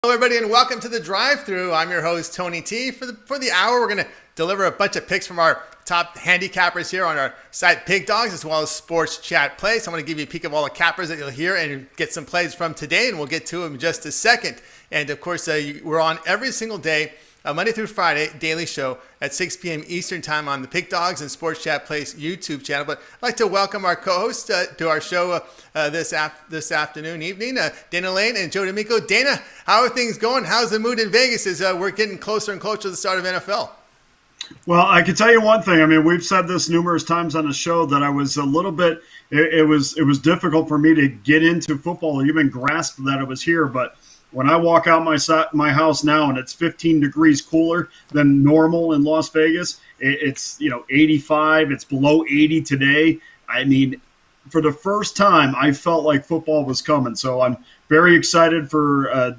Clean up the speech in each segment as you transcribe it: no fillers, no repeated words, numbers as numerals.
Hello, everybody, and welcome to the drive-thru. I'm your host, Tony T. For the hour, we're going to deliver a bunch of picks from our top handicappers here on our site, Pig Dogs, as well as Sports Chat Plays. So I'm going to give you a peek of all the cappers that you'll hear and get some plays from today, and we'll get to them in just a second. And, of course, we're on every single day, Monday through Friday, daily show at 6 p.m. Eastern Time on the Pig Dogs and Sports Chat Plays YouTube channel. But I'd like to welcome our co-hosts to our show this evening, Dana Lane and Joe D'Amico. Dana, how are things going? How's the mood in Vegas as we're getting closer and closer to the start of NFL? Well, I can tell you one thing. I mean, we've said this numerous times on the show that I was a little bit it was difficult for me to get into football or even grasp that it was here. But when I walk out my house now and it's 15 degrees cooler than normal in Las Vegas, it's 85. It's below 80 today. I mean, for the first time, I felt like football was coming. So I'm very excited for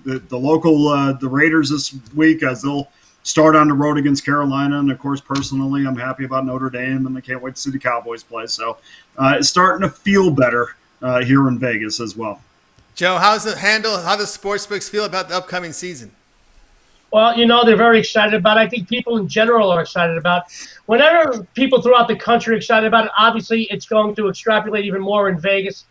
the local the Raiders this week as they'll start on the road against Carolina. And, of course, personally, I'm happy about Notre Dame, and I can't wait to see the Cowboys play. So it's starting to feel better here in Vegas as well. Joe, how does sportsbooks feel about the upcoming season? Well, they're very excited about it. I think people in general are excited about it. Whenever people throughout the country are excited about it, obviously it's going to extrapolate even more in Vegas.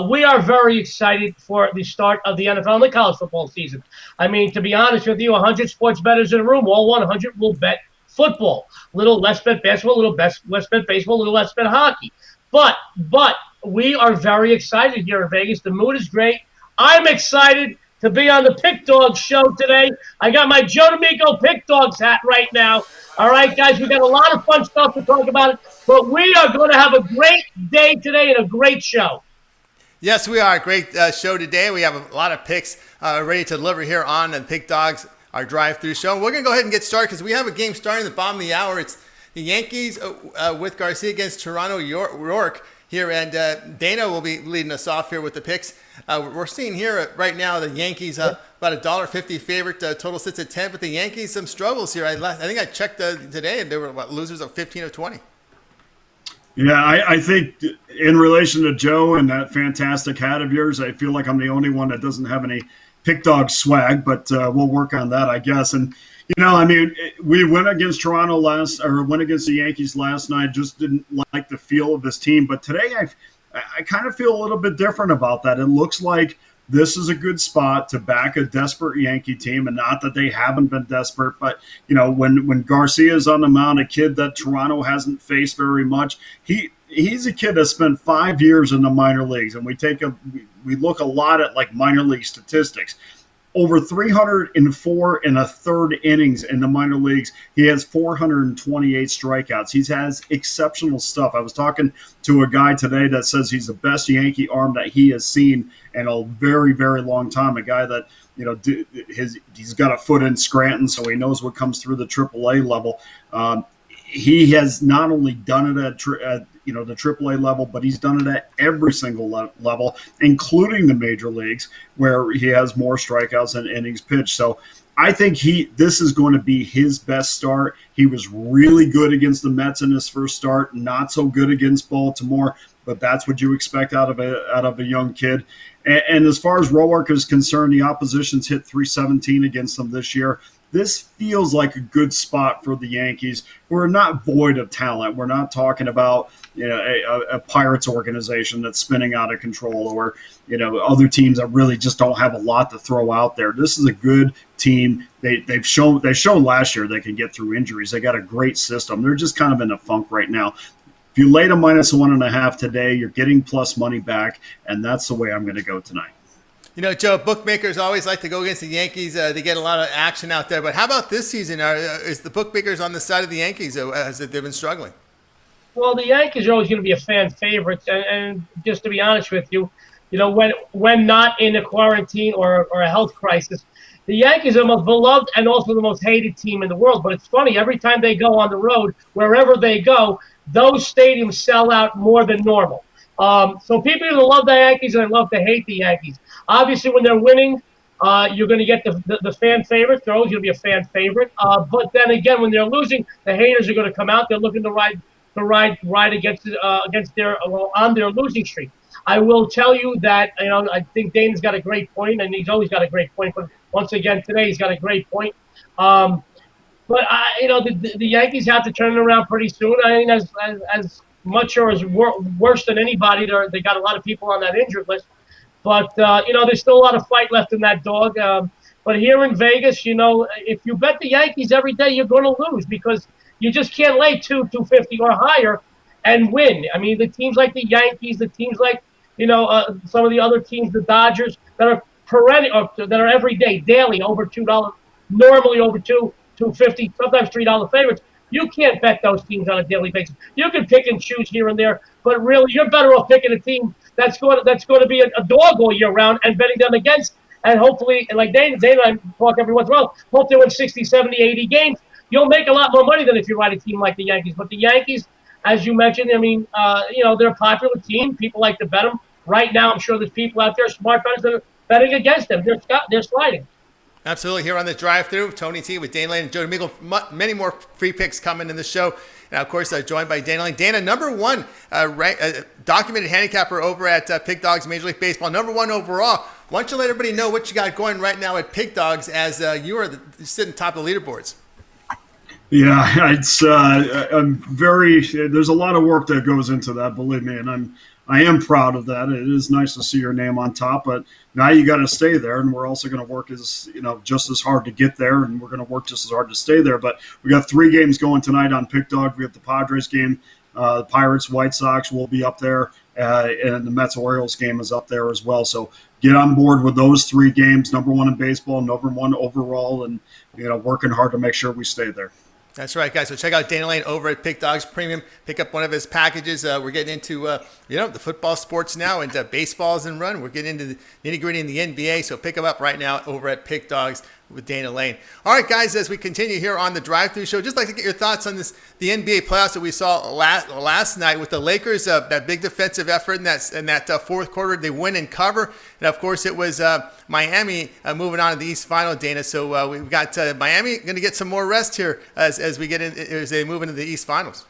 We are very excited for the start of the NFL and the college football season. I mean, to be honest with you, 100 sports bettors in a room, all 100 will bet football. A little less bet basketball, a little less bet baseball, a little less bet hockey. But we are very excited here in Vegas. The mood is great. I'm excited to be on the Pick Dogs show today. I got my Joe D'Amico Pick Dogs hat right now. All right, guys, we got a lot of fun stuff to talk about, but we are going to have a great day today and a great show. Yes, we are. A great show today. We have a lot of picks ready to deliver here on the Pick Dogs, our drive-through show. We're going to go ahead and get started because we have a game starting at the bottom of the hour. It's the Yankees with Garcia against Toronto York here, and Dana will be leading us off here with the picks. We're seeing here right now the Yankees about $1.50 favorite. Total sits at 10, but the Yankees some struggles here. I think I checked today, and they were losers of 15 of 20. Yeah, I think in relation to Joe and that fantastic hat of yours, I feel like I'm the only one that doesn't have any Pick Dog swag, but we'll work on that, I guess. And I mean, we went against went against the Yankees last night. Just didn't like the feel of this team, but today I kind of feel a little bit different about that. It looks like this is a good spot to back a desperate Yankee team, and not that they haven't been desperate, but when Garcia's on the mound, a kid that Toronto hasn't faced very much, he's a kid that spent 5 years in the minor leagues, and we look a lot at like minor league statistics. Over 304 and a third innings in the minor leagues. He has 428 strikeouts. He has exceptional stuff. I was talking to a guy today that says he's the best Yankee arm that he has seen in a very, very long time. A guy that, he's got a foot in Scranton, so he knows what comes through the AAA level. He has not only done it at the AAA level, but he's done it at every single level, including the major leagues, where he has more strikeouts than innings pitched. So I think this is going to be his best start. He was really good against the Mets in his first start, not so good against Baltimore, but that's what you expect out of a young kid. And as far as Roark is concerned, the opposition's hit 317 against them this year. This feels like a good spot for the Yankees. We're not void of talent. We're not talking about a Pirates organization that's spinning out of control, or other teams that really just don't have a lot to throw out there. This is a good team. They've shown last year they can get through injuries. They got a great system. They're just kind of in a funk right now. If you laid a -1.5 today, you're getting plus money back, and that's the way I'm going to go tonight. Joe, bookmakers always like to go against the Yankees. They get a lot of action out there. But how about this season? Is the bookmakers on the side of the Yankees as they've been struggling? Well, the Yankees are always going to be a fan favorite. And just to be honest with you, when not in a quarantine or a health crisis, the Yankees are the most beloved and also the most hated team in the world. But it's funny, every time they go on the road, wherever they go, those stadiums sell out more than normal. So people either love the Yankees or they love to hate the Yankees. Obviously, when they're winning, you're going to get the fan favorites. They're always going to be a fan favorite. But then again, when they're losing, the haters are going to come out. They're looking to ride against their on their losing streak. I will tell you that, I think Dana's got a great point, and he's always got a great point. But once again, today he's got a great point. But the Yankees have to turn it around pretty soon. I mean, as much or as worse than anybody, they got a lot of people on that injured list. But there's still a lot of fight left in that dog. But here in Vegas, if you bet the Yankees every day, you're going to lose because you just can't lay 250 or higher and win. I mean, the teams like the Yankees, the teams like some of the other teams, the Dodgers, that are perennial, that are every day, daily over $2, normally over $2.50, sometimes $3 favorites. You can't bet those teams on a daily basis. You can pick and choose here and there, but really, you're better off picking a team that's going to be a dog all year round and betting them against. And hopefully, like Dana and I talk every once in a while, hope they win 60, 70, 80 games. You'll make a lot more money than if you ride a team like the Yankees. But the Yankees, as you mentioned, I mean, they're a popular team. People like to bet them. Right now, I'm sure there's people out there, smart bettors, that are betting against them. They're sliding. Absolutely. Here on the drive-thru, Tony T with Dana Lane and Joe D'Amico. Many more free picks coming in the show. And, of course, joined by Dana Lane. Dana, number one documented handicapper over at Pick Dogs Major League Baseball. Number one overall. Why don't you let everybody know what you got going right now at Pick Dogs as you are sitting top of the leaderboards? Yeah, I'm very. There's a lot of work that goes into that, believe me, and I am proud of that. It is nice to see your name on top, but now you got to stay there, and we're also going to work just as hard to get there, and we're going to work just as hard to stay there. But we got 3 games going tonight on Pick Dog. We have the Padres game, the Pirates, White Sox will be up there, and the Mets Orioles game is up there as well. So get on board with those 3 games. Number one in baseball, number one overall, and working hard to make sure we stay there. That's right, guys. So check out Dana Lane over at Pick Dogs Premium. Pick up one of his packages. We're getting into the football sports now, and baseball's in run. We're getting into the nitty-gritty in the NBA. So pick them up right now over at Pick Dogs with Dana Lane. All right, guys, as we continue here on the Drive-Thru Show, just like to get your thoughts on the NBA playoffs that we saw last night with the Lakers, that big defensive effort in that fourth quarter. They win and cover. And, of course, it was Miami moving on to the East Final, Dana. So we've got Miami going to get some more rest here as they move into the East Finals.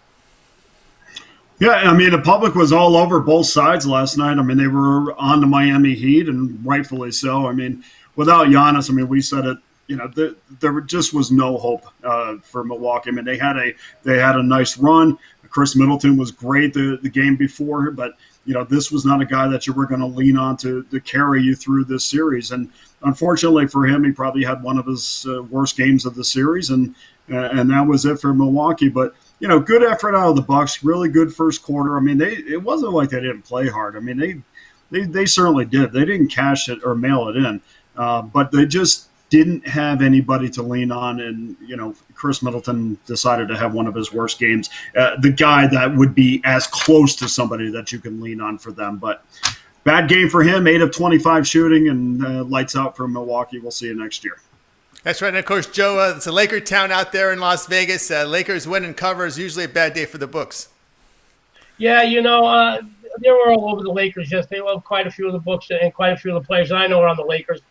Yeah, I mean, the public was all over both sides last night. I mean, they were on the Miami Heat, and rightfully so. I mean, without Giannis, I mean, we said it. There just was no hope for Milwaukee. I mean, they had a nice run. Chris Middleton was great the game before, but this was not a guy that you were going to lean on to carry you through this series. And unfortunately for him, he probably had one of his worst games of the series, and that was it for Milwaukee. But good effort out of the Bucks. Really good first quarter. I mean, it wasn't like they didn't play hard. I mean, they certainly did. They didn't cash it or mail it in, but they just didn't have anybody to lean on, and Chris Middleton decided to have one of his worst games. The guy that would be as close to somebody that you can lean on for them, but bad game for him. 8 of 25 shooting, and lights out for Milwaukee. We'll see you next year. That's right, and of course, Joe, it's a Laker town out there in Las Vegas. Lakers win and cover is usually a bad day for the books. Yeah, they were all over the Lakers yesterday. Well, quite a few of the books and quite a few of the players that I know are on the Lakers.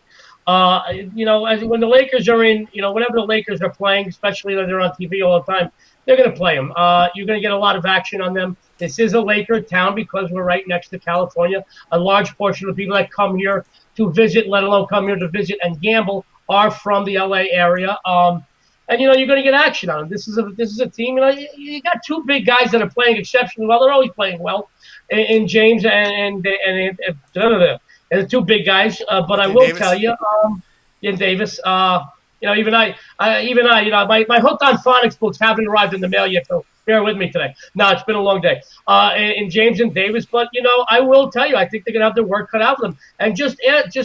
When the Lakers are in, whenever the Lakers are playing, especially when they're on TV all the time, they're going to play them. You're going to get a lot of action on them. This is a Laker town because we're right next to California. A large portion of the people that come here to visit, let alone come here to visit and gamble, are from the LA area. And you're going to get action on them. This is a team. You got 2 big guys that are playing exceptionally well. They're always playing well, in James and the 2 big guys. But I will Davis. Tell you, in Davis, even I, my Hooked on Phonics books haven't arrived in the mail yet, so bear with me today. No, it's been a long day. In James and Davis, but I will tell you, I think they're gonna have their work cut out for them. And just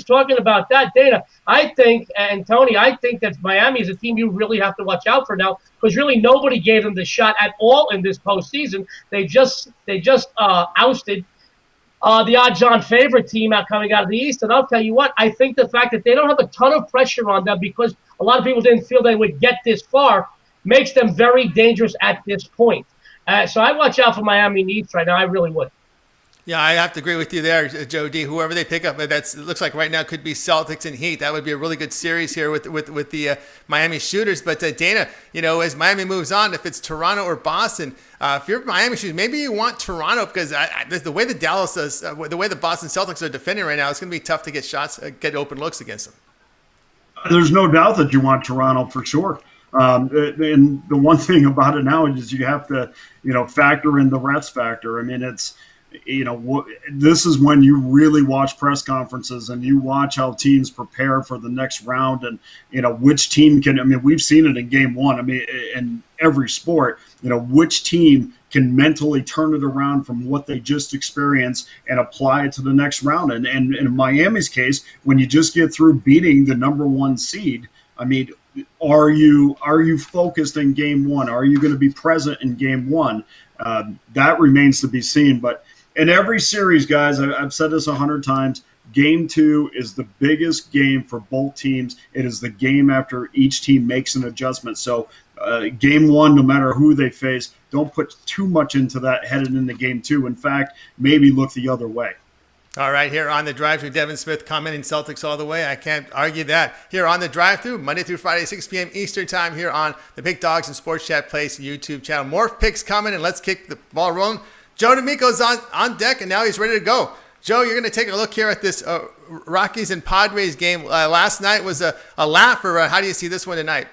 talking about that, Dana, I think, and Tony, I think that Miami is a team you really have to watch out for now, because really nobody gave them the shot at all in this postseason. They just ousted the odds-on favorite team coming out of the East. And I'll tell you what, I think the fact that they don't have a ton of pressure on them because a lot of people didn't feel they would get this far makes them very dangerous at this point. So I watch out for Miami in the East right now. I really would. Yeah, I have to agree with you there, Joe D. Whoever they pick up, it looks like right now could be Celtics and Heat. That would be a really good series here with the Miami Shooters. But Dana, as Miami moves on, if it's Toronto or Boston, if you're Miami Shooters, maybe you want Toronto because the way the way the Boston Celtics are defending right now, it's going to be tough to get shots, get open looks against them. There's no doubt that you want Toronto for sure. And the one thing about it now is you have to, factor in the rest factor. I mean, it's, this is when you really watch press conferences and you watch how teams prepare for the next round and, which team we've seen it in game one. In every sport, which team can mentally turn it around from what they just experienced and apply it to the next round. And in Miami's case, when you just get through beating the number one seed, are you focused in game one? Are you going to be present in game one? That remains to be seen. But in every series, guys, I've said this 100 times, game two is the biggest game for both teams. It is the game after each team makes an adjustment. So game one, no matter who they face, don't put too much into that headed into game two. In fact, maybe look the other way. All right, here on the drive-thru, Devin Smith commenting Celtics all the way. I can't argue that. Here on the drive-thru, Monday through Friday, 6 p.m. Eastern time here on the Big Dogs and Sports Chat Place YouTube channel. More picks coming, and let's kick the ball rolling. Joe D'Amico's on deck, and now he's ready to go. Joe, you're going to take a look here at this Rockies and Padres game. Last night was a laugher. How do you see this one tonight?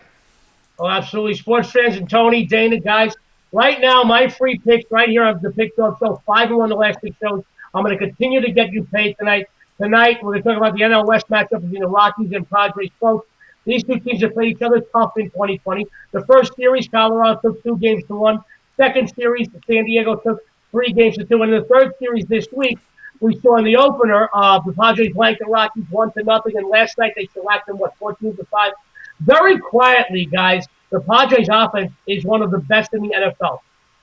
Oh, absolutely. Sports fans and Tony, Dana, guys. Right now, my free picks right here on the Pick Dog Show, 5-1 the last 6 shows. I'm going to continue to get you paid tonight. Tonight, we're going to talk about the NL West matchup between the Rockies and Padres. Folks, these two teams have played each other tough in 2020. The first series, Colorado took 2-1. Second series, San Diego took 3-2. And in the third series this week, we saw in the opener, the Padres blanked the Rockies 1-0. And last night, they shellacked them, 14-5. Very quietly, guys, the Padres offense is one of the best in the NFL.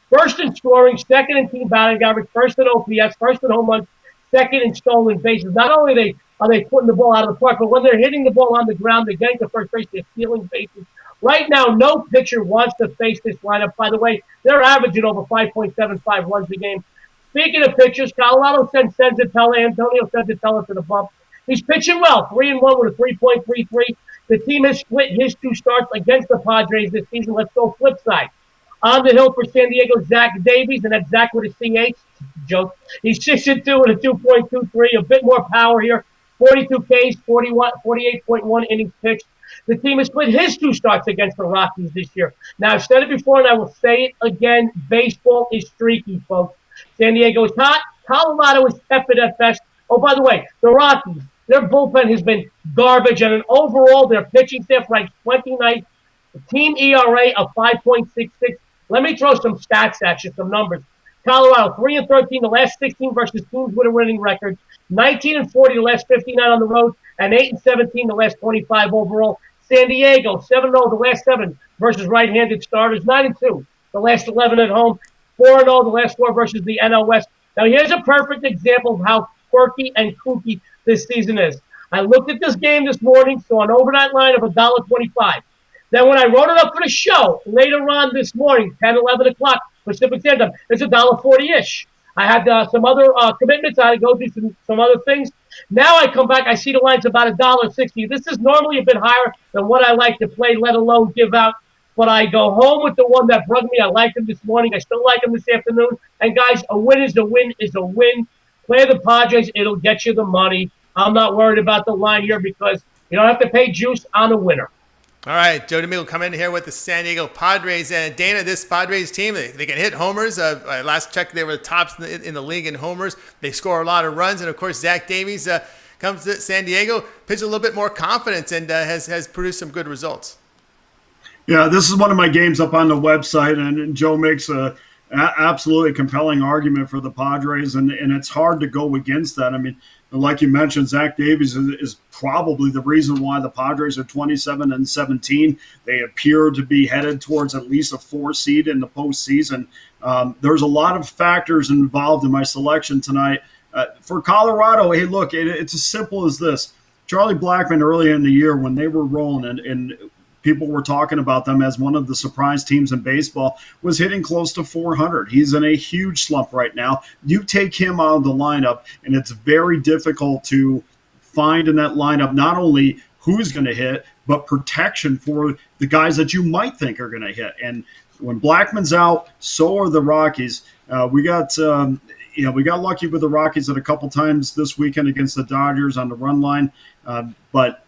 First in scoring, second in team batting average, first in OPS, first in home runs, second in stolen bases. Not only are they putting the ball out of the park, but when they're hitting the ball on the ground, they're getting to first base, they're stealing bases. Right now, no pitcher wants to face this lineup. By the way, they're averaging over 5.75 runs a game. Speaking of pitchers, Colorado sent Antonio Senzatella to the bump. He's pitching well, 3-1 with a 3.33. The team has split his 2 starts against the Padres this season. Let's go flip side. On the hill for San Diego, Zach Davies, and that's Zach with a CH. Joke. He's 6-2 with a 2.23, a bit more power here. 42 Ks, 48.1 innings pitched. The team has split his 2 starts against the Rockies this year. Now, I've said it before, and I will say it again. Baseball is streaky, folks. San Diego is hot. Colorado is tepid at best. Oh, by the way, the Rockies, their bullpen has been garbage, and overall, their pitching staff ranks 29th. Team ERA of 5.66. Let me throw some stats at you, some numbers. Colorado, 3-13 the last 16 versus teams with a winning record. 19-40 the last 59 on the road, and 8-17 the last 25 overall. San Diego, 7-0 the last 7 versus right-handed starters. 9-2 the last 11 at home. 4-0 the last 4 versus the NL West. Now, here's a perfect example of how quirky and kooky this season is. I looked at this game this morning, saw an overnight line of $1.25. Then when I wrote it up for the show later on this morning, 10, 11 o'clock Pacific Standard Time, it's $1.40-ish. I had some other commitments. I had to go do some other things. Now I come back, I see the line's about $1.60. This is normally a bit higher than what I like to play, let alone give out. But I go home with the one that bugged me. I liked him this morning. I still like him this afternoon. And, guys, a win is a win is a win. Play the Padres. It'll get you the money. I'm not worried about the line here because you don't have to pay juice on a winner. All right, Joe D'Amico come in here with the San Diego Padres. And Dana, this Padres team, they can hit homers. Last check, they were the tops in the league in homers. They score a lot of runs. And, of course, Zach Davies comes to San Diego, pitches a little bit more confidence, and has produced some good results. Yeah, this is one of my games up on the website, and Joe makes a absolutely compelling argument for the Padres, and it's hard to go against that. I mean, like you mentioned, Zach Davies is probably the reason why the Padres are 27-17. They appear to be headed towards at least a 4 seed in the postseason. There's a lot of factors involved in my selection tonight. For Colorado, hey, look, it's as simple as this. Charlie Blackmon early in the year when they were rolling and people were talking about them as one of the surprise teams in baseball, was hitting close to 400. He's in a huge slump right now. You take him out of the lineup, and it's very difficult to find in that lineup not only who's going to hit, but protection for the guys that you might think are going to hit. And when Blackmon's out, so are the Rockies. We got lucky with the Rockies at a couple times this weekend against the Dodgers on the run line, but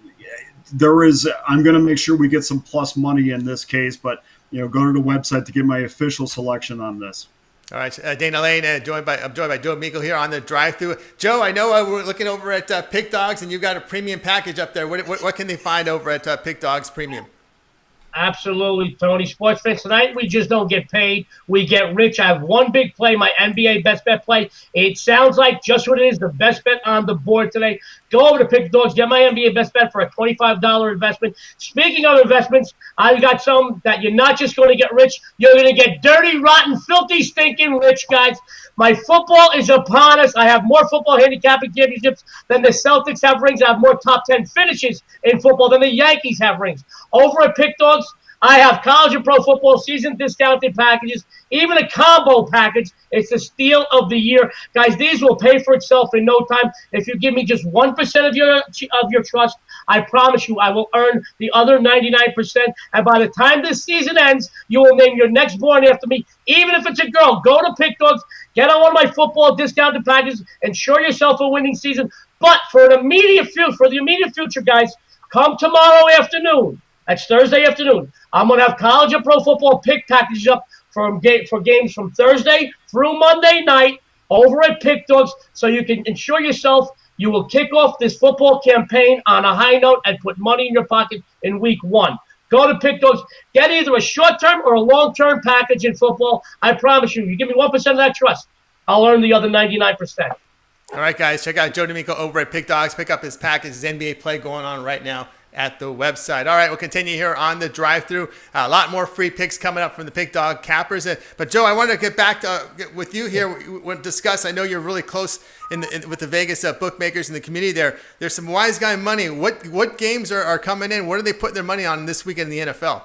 I'm going to make sure we get some plus money in this case. But go to the website to get my official selection on this. All right, Dana Lane, I'm joined by Joe Meikle here on the drive-thru. Joe, I know we're looking over at Pick Dogs, and you've got a premium package up there. What can they find over at Pick Dogs Premium? Absolutely, Tony. Sports fans, tonight we just don't get paid. We get rich. I have one big play, my NBA best bet play. It sounds like just what it is, the best bet on the board today. Go over to Pick Dogs, get my NBA best bet for a $25 investment. Speaking of investments, I got some that you're not just going to get rich, you're going to get dirty, rotten, filthy, stinking rich, guys. My football is upon us. I have more football handicapping championships than the Celtics have rings. I have more top 10 finishes in football than the Yankees have rings. Over at Pick Dogs, I have college and pro football season discounted packages, even a combo package. It's the steal of the year. Guys, these will pay for itself in no time. If you give me just 1% of your trust, I promise you I will earn the other 99%. And by the time this season ends, you will name your next born after me, even if it's a girl. Go to Pick Dogs, get on one of my football discounted packages, ensure yourself a winning season. But for the immediate future, guys, come tomorrow afternoon. That's Thursday afternoon. I'm going to have college and pro football pick packages up for games from Thursday through Monday night over at Pick Dogs, so you can ensure yourself you will kick off this football campaign on a high note and put money in your pocket in week 1. Go to Pick Dogs. Get either a short-term or a long-term package in football. I promise you, you give me 1% of that trust, I'll earn the other 99%. All right, guys, check out Joe D'Amico over at Pick Dogs. Pick up his package, his NBA play going on right now at the website. All right, we'll continue here on the drive-thru. A lot more free picks coming up from the Pick Dog Cappers. But Joe, I wanted to get back with you here. We want to discuss. I know you're really close with the Vegas bookmakers in the community there. There's some wise guy money. What games are coming in? What are they putting their money on this weekend in the NFL?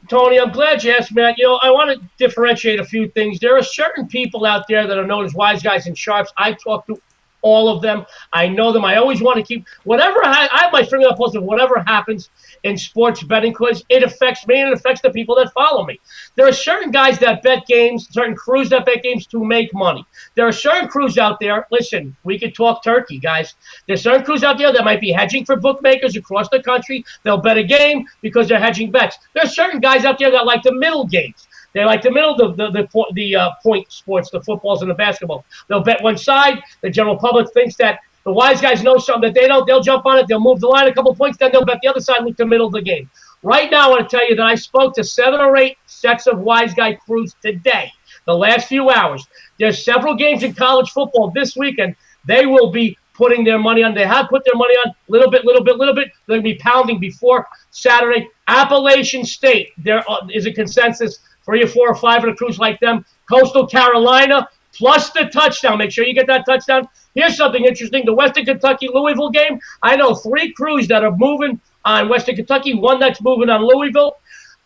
Tony, I'm glad you asked me that. I want to differentiate a few things. There are certain people out there that are known as wise guys and sharps. I talk to all of them. I know them. I always want to keep whatever. I have my finger up close to whatever happens in sports betting because it affects me and it affects the people that follow me. There are certain guys that bet games, certain crews that bet games to make money. There are certain crews out there. Listen, we could talk turkey, guys. There's certain crews out there that might be hedging for bookmakers across the country. They'll bet a game because they're hedging bets. There are certain guys out there that like the middle games. They like the middle, the point sports, the footballs and the basketball. They'll bet one side. The general public thinks that the wise guys know something that they don't. They'll jump on it. They'll move the line a couple points. Then they'll bet the other side, look the middle of the game. Right now, I want to tell you that I spoke to 7 or 8 sets of wise guy crews today, the last few hours. There's several games in college football this weekend. They will be putting their money on. They have put their money on little bit. They're going to be pounding before Saturday. Appalachian State, there is a consensus. 3 or 4 or 5 of the crews like them. Coastal Carolina, plus the touchdown. Make sure you get that touchdown. Here's something interesting. The Western Kentucky-Louisville game. I know 3 crews that are moving on Western Kentucky, 1 that's moving on Louisville.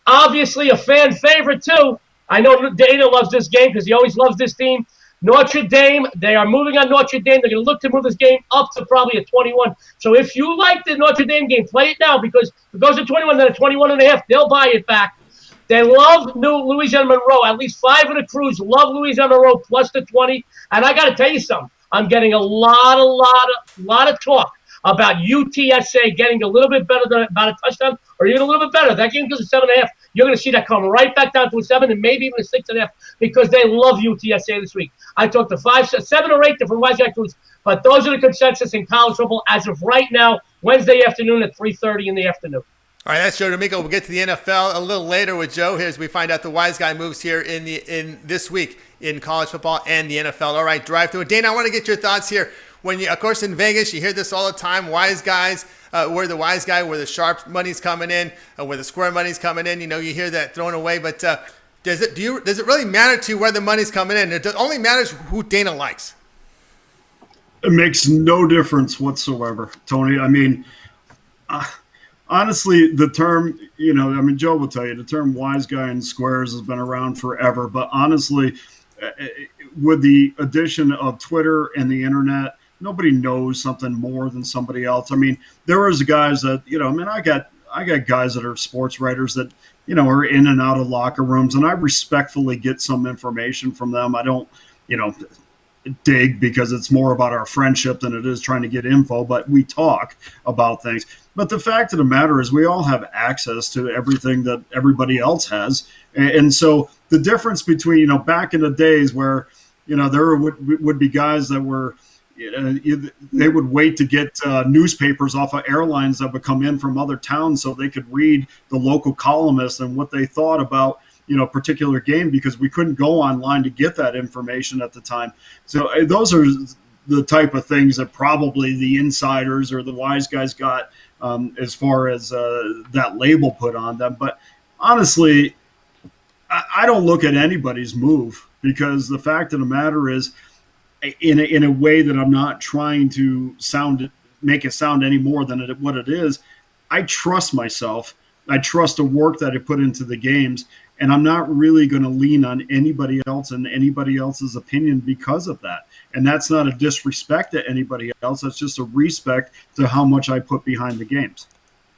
Obviously, a fan favorite, too. I know Dana loves this game because he always loves this team. Notre Dame, they are moving on Notre Dame. They're going to look to move this game up to probably a 21. So if you like the Notre Dame game, play it now because if it goes to 21, then a 21.5, they'll buy it back. They love Louisiana Monroe. At least 5 of the crews love Louisiana Monroe plus the 20. And I got to tell you something. I'm getting a lot of talk about UTSA getting a little bit better than about a touchdown or even a little bit better. That game goes to 7.5. You're going to see that come right back down to a 7 and maybe even a 6.5 because they love UTSA this week. I talked to 7 or 8 different wise guy crews, but those are the consensus in college football as of right now, Wednesday afternoon at 3:30 in the afternoon. All right, that's Joe D'Amico. We'll get to the NFL a little later with Joe here as we find out the wise guy moves here in this week in college football and the NFL. All right, drive through. Dana, I want to get your thoughts here. When you, of course, in Vegas, you hear this all the time. Wise guys, where the wise guy, where the sharp money's coming in, where the square money's coming in. You know, you hear that thrown away. But does it really matter to you where the money's coming in? It only matters who Dana likes. It makes no difference whatsoever, Tony. I mean, honestly, the term, Joe will tell you, the term wise guy in squares has been around forever. But honestly, with the addition of Twitter and the internet, nobody knows something more than somebody else. I mean, there was guys that, I got guys that are sports writers that, are in and out of locker rooms, and I respectfully get some information from them. I don't, dig because it's more about our friendship than it is trying to get info, but we talk about things. But the fact of the matter is we all have access to everything that everybody else has. And so the difference between, back in the days where, there would be guys that were, they would wait to get newspapers off of airlines that would come in from other towns so they could read the local columnists and what they thought about, particular game, because we couldn't go online to get that information at the time. So those are the type of things that probably the insiders or the wise guys got as far as that label put on them. But honestly, I don't look at anybody's move, because the fact of the matter is, in a way that I'm not trying to make it sound any more than what it is, I trust myself. I trust the work that I put into the games, and I'm not really going to lean on anybody else and anybody else's opinion because of that. And that's not a disrespect to anybody else. That's just a respect to how much I put behind the games.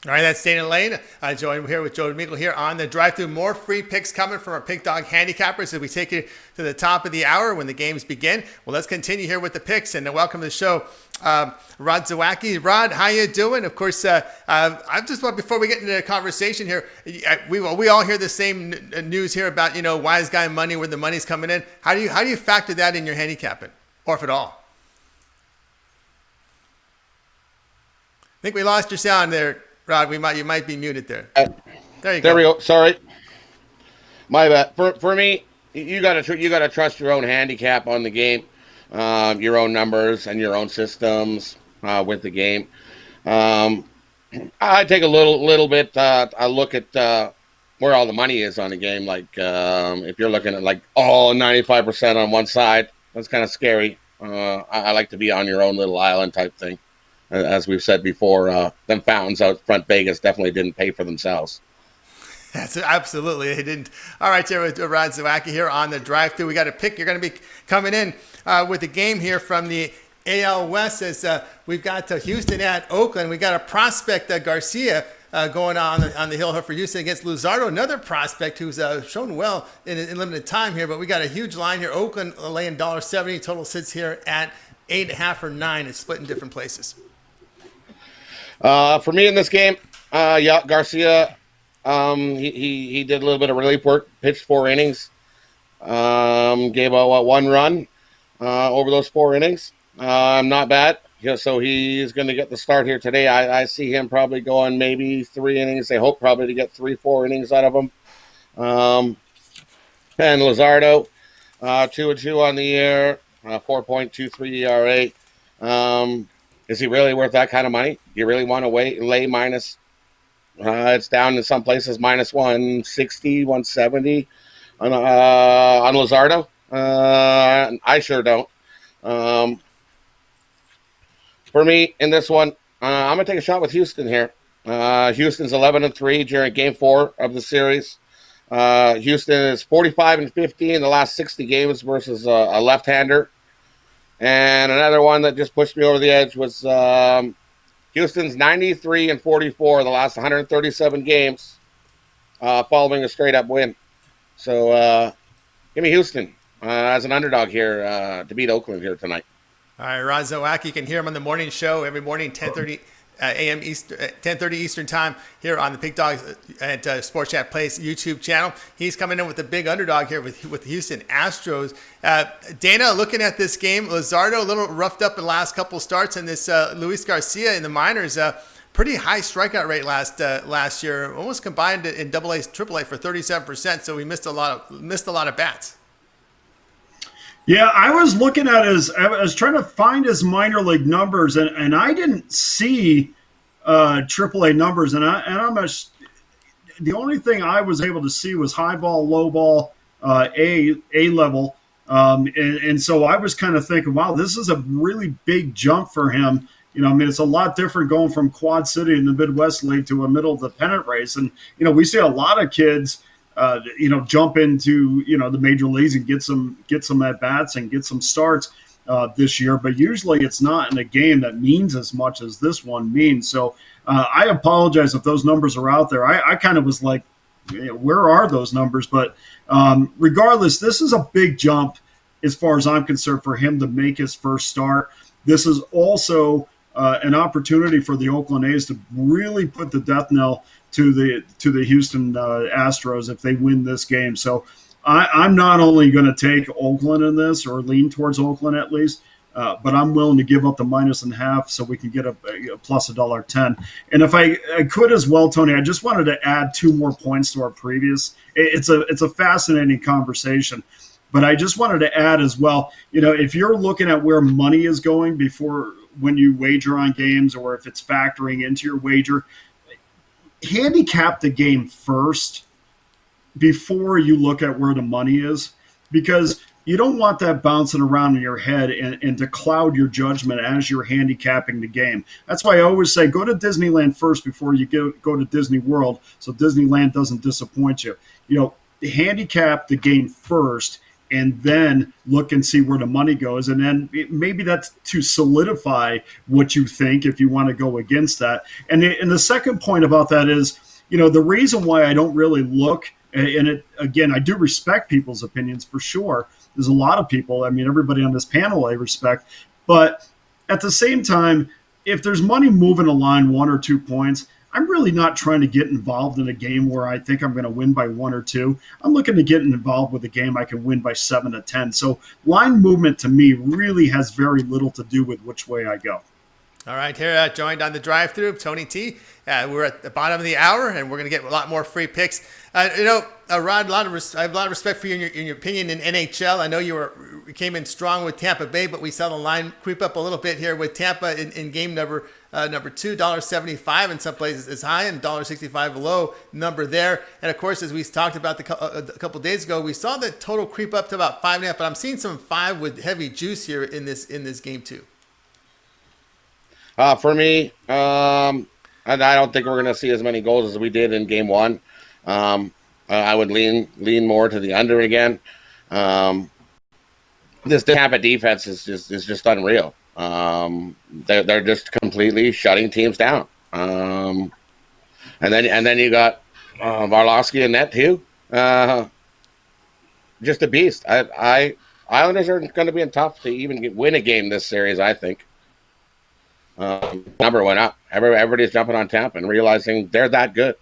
All right, that's Dana Lane. Joined here with Joe Meagle here on the drive-thru. More free picks coming from our Pick Dog handicappers as we take you to the top of the hour when the games begin. Well, let's continue here with the picks, and welcome to the show, Rod Zawacki. Rod, how you doing? Of course, I just want, before we get into the conversation here, we all hear the same news here about wise guy money, where the money's coming in. How do you factor that in your handicapping, or if at all? I think we lost your sound there, Rod. You might be muted there. There you go. There we go. Sorry, my bad. For me, you gotta trust your own handicap on the game, your own numbers and your own systems with the game. I take a little bit. I look at where all the money is on the game. Like if you're looking at 95% on one side, that's kind of scary. I like to be on your own little island type thing. As we've said before, them fountains out front Vegas definitely didn't pay for themselves. That's absolutely, they didn't. All right, here with Rod Zawacki here on the drive-thru. We got a pick. You're going to be coming in with a game here from the AL West, as we've got Houston at Oakland. We got a prospect, Garcia, going on the hill here for Houston against Luzardo, another prospect who's shown well in limited time here. But we got a huge line here. Oakland laying $1.70. Total sits here at 8.5 or 9. It's split in different places. For me in this game, Garcia, he did a little bit of relief work, pitched 4 innings, gave out 1 run over those 4 innings. Not bad. So he's going to get the start here today. I see him probably going maybe 3 innings. They hope probably to get 3-4 innings out of him. And Luzardo, 2-2 on the year, 4.23 ERA. Is he really worth that kind of money? You really want to lay minus? It's down in some places minus 160, 170 on Luzardo. I sure don't. For me in this one, I'm gonna take a shot with Houston here. Houston's 11-3 during Game 4 of the series. Houston is 45-15 in the last 60 games versus a left-hander. And another one that just pushed me over the edge was Houston's 93-44 the last 137 games following a straight-up win. So give me Houston as an underdog here to beat Oakland here tonight. All right, Rod Zawacki, you can hear him on the morning show every morning, 10:30 a.m. Eastern, 10:30 Eastern time here on the Big Dogs at Sports Chat Place YouTube channel. He's coming in with a big underdog here with the Houston Astros. Dana, looking at this game, Luzardo a little roughed up in the last couple starts, and this Luis Garcia in the minors, pretty high strikeout rate last year, almost combined in AA, AAA for 37%. So we missed a lot of bats. Yeah, I was looking at I was trying to find his minor league numbers, and I didn't see AAA numbers, and the only thing I was able to see was high ball, low ball, A level, and so I was kind of thinking, wow, this is a really big jump for him I mean, it's a lot different going from Quad City in the Midwest League to a middle of the pennant race. And, we see a lot of kids, jump into, the major leagues and get some at-bats and get some starts this year. But usually it's not in a game that means as much as this one means. So I apologize if those numbers are out there. I kind of was like, where are those numbers? But regardless, this is a big jump as far as I'm concerned for him to make his first start. This is also an opportunity for the Oakland A's to really put the death knell to the Houston Astros if they win this game. So I'm not only going to take Oakland in this, or lean towards Oakland at least, but I'm willing to give up the -0.5 so we can get a plus $1.10. And if I could as well, Tony, I just wanted to add 2 more points to our previous. It's a fascinating conversation. But I just wanted to add as well, if you're looking at where money is going when you wager on games, or if it's factoring into your wager, handicap the game first before you look at where the money is, because you don't want that bouncing around in your head and to cloud your judgment as you're handicapping the game. That's why I always say go to Disneyland first before you go to Disney World, so Disneyland doesn't disappoint you. Handicap the game first, and then look and see where the money goes. And then maybe that's to solidify what you think if you want to go against that. And the second point about that is, the reason why I don't really look, and again, I do respect people's opinions for sure. There's a lot of people, everybody on this panel I respect. But at the same time, if there's money moving a line 1 or 2 points, I'm really not trying to get involved in a game where I think I'm going to win by 1 or 2. I'm looking to get involved with a game I can win by 7 to 10. So line movement to me really has very little to do with which way I go. All right, here joined on the drive-thru, Tony T. We're at the bottom of the hour, and we're going to get a lot more free picks. Rod, I have a lot of respect for you in your opinion in NHL. I know you came in strong with Tampa Bay, but we saw the line creep up a little bit here with Tampa in game number 2, $1.75 in some places is high, and $1.65 low number there. And of course, as we talked about a couple days ago, we saw the total creep up to about 5.5. But I'm seeing some 5 with heavy juice here in this game too. For me, and I don't think we're going to see as many goals as we did in game 1. I would lean more to the under again. This Tampa defense is just unreal. They're just completely shutting teams down. And then you got Varlovsky in net too. Just a beast. Islanders are going to be tough to even win a game this series, I think. Number went up. Everybody's jumping on Tampa and realizing they're that good.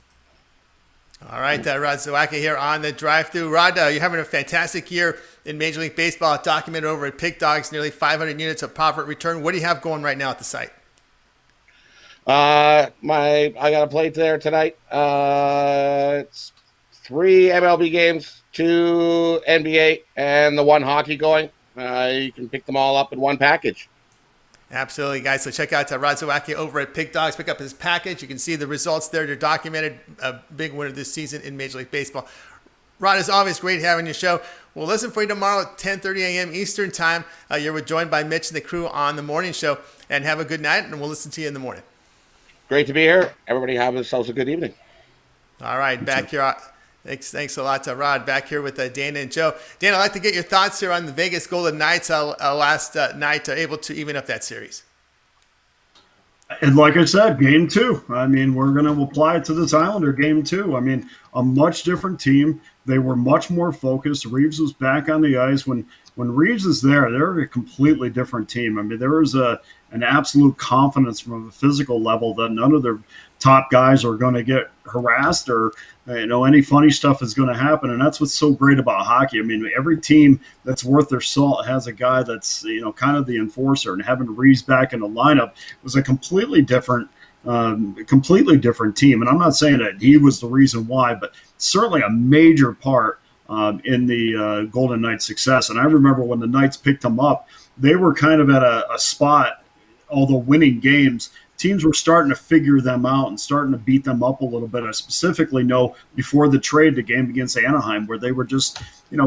All right, Rod Zawacki here on the drive-thru. Rod, you're having a fantastic year in Major League Baseball, documented over at Pig Dogs, nearly 500 units of profit return. What do you have going right now at the site? I got a play there tonight. It's 3 MLB games, 2 NBA, and the 1 hockey going. You can pick them all up in one package. Absolutely, guys. So check out Rod Zawacki over at Pig Dogs. Pick up his package. You can see the results there. They're documented. A big winner this season in Major League Baseball. Rod, it's always great having your show. We'll listen for you tomorrow at 10:30 a.m. Eastern Time. You're joined by Mitch and the crew on the morning show. And have a good night, and we'll listen to you in the morning. Great to be here. Everybody have themselves a good evening. All right, back here. Thanks a lot to Rod. Back here with Dana and Joe. Dana, I'd like to get your thoughts here on the Vegas Golden Knights last night able to even up that series. And like I said, game 2. We're going to apply it to this Islander game 2. A much different team. They were much more focused. Reeves was back on the ice. When Reeves is there, they're a completely different team. There was an absolute confidence from a physical level that none of their top guys are going to get harassed or any funny stuff is going to happen. And that's what's so great about hockey. Every team that's worth their salt has a guy that's kind of the enforcer, and having Reeves back in the lineup was a completely different team. And I'm not saying that he was the reason why, but certainly a major part in the Golden Knights' success. And I remember when the Knights picked him up, they were kind of at a spot, although winning games, teams were starting to figure them out and starting to beat them up a little bit. I specifically know before the trade, the game against Anaheim, where they were just,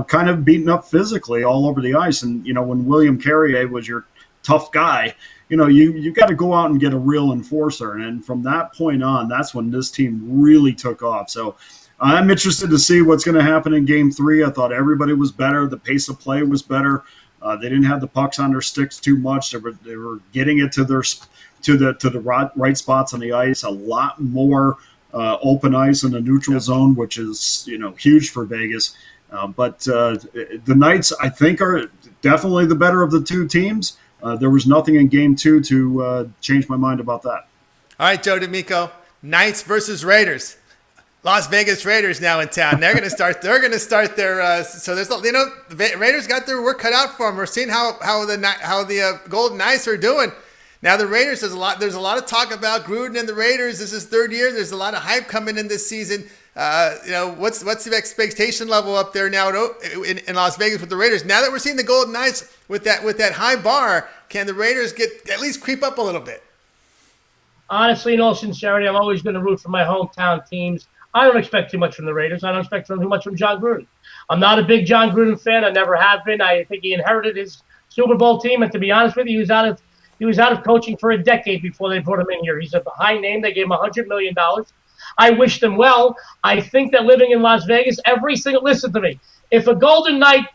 kind of beaten up physically all over the ice. And, when William Carrier was your tough guy. You got to go out and get a real enforcer. And from that point on, that's when this team really took off. So I'm interested to see what's going to happen in Game 3. I thought everybody was better. The pace of play was better. They didn't have the pucks on their sticks too much. They were getting it to the right spots on the ice. A lot more open ice in the neutral zone, which is huge for Vegas. But the Knights, I think, are definitely the better of the two teams. There was nothing in Game 2 to change my mind about that. All right, Joe D'Amico, Knights versus Raiders. Las Vegas Raiders now in town. They're going to start. They're going to start their. So there's, the Raiders got their work cut out for them. We're seeing how the Golden Knights are doing. Now the Raiders, there's a lot of talk about Gruden and the Raiders. This is third year. There's a lot of hype coming in this season. What's the expectation level up there now in Las Vegas with the Raiders? Now that we're seeing the Golden Knights with that high bar, can the Raiders at least creep up a little bit? Honestly, in all sincerity, I'm always going to root for my hometown teams. I don't expect too much from the Raiders. I don't expect too much from John Gruden. I'm not a big John Gruden fan. I never have been. I think he inherited his Super Bowl team, and to be honest with you, he was out of coaching for a decade before they brought him in here. He's a high name. They gave him $100 million. I wish them well. I think that living in Las Vegas, listen to me. If a Golden Knight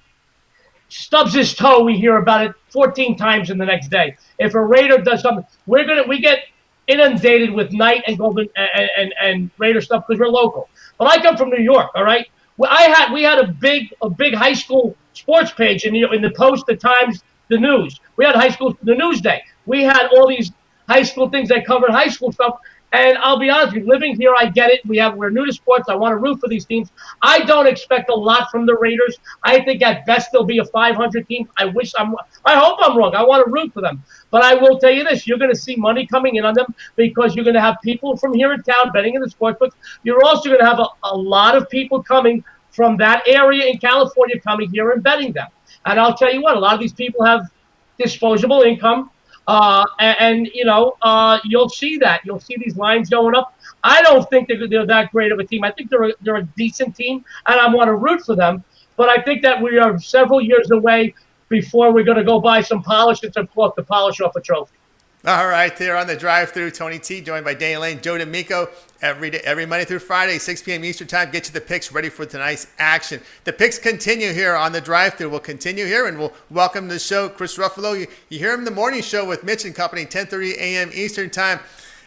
stubs his toe, we hear about it 14 times in the next day. If a Raider does something, we get inundated with Knight and Golden and Raider stuff because we're local. But I come from New York, all right? We had a big high school sports page in the Post, the Times, the News. We had the Newsday. We had all these high school things that covered high school stuff. And I'll be honest with you, living here, I get it. We're new to sports. I want to root for these teams. I don't expect a lot from the Raiders. I think at best they'll be a 500 team. I hope I'm wrong. I want to root for them. But I will tell you this, you're going to see money coming in on them because you're going to have people from here in town betting in the sportsbooks. You're also going to have a lot of people coming from that area in California coming here and betting them. And I'll tell you what, a lot of these people have disposable income. You'll see that. You'll see these lines going up. I don't think they're that great of a team. I think they're a decent team, and I want to root for them. But I think that we are several years away before we're going to go buy some polish and some cloth to polish off a trophy. All right, here on the drive-through, Tony T, joined by Dana Lane, Joe D'Amico, every Monday through Friday, 6 p.m. Eastern Time. Get you the picks ready for tonight's action. The picks continue here on the drive-through. We'll continue here, and we'll welcome to the show Chris Ruffalo. You hear him in the morning show with Mitch and Company, 10:30 a.m. Eastern Time.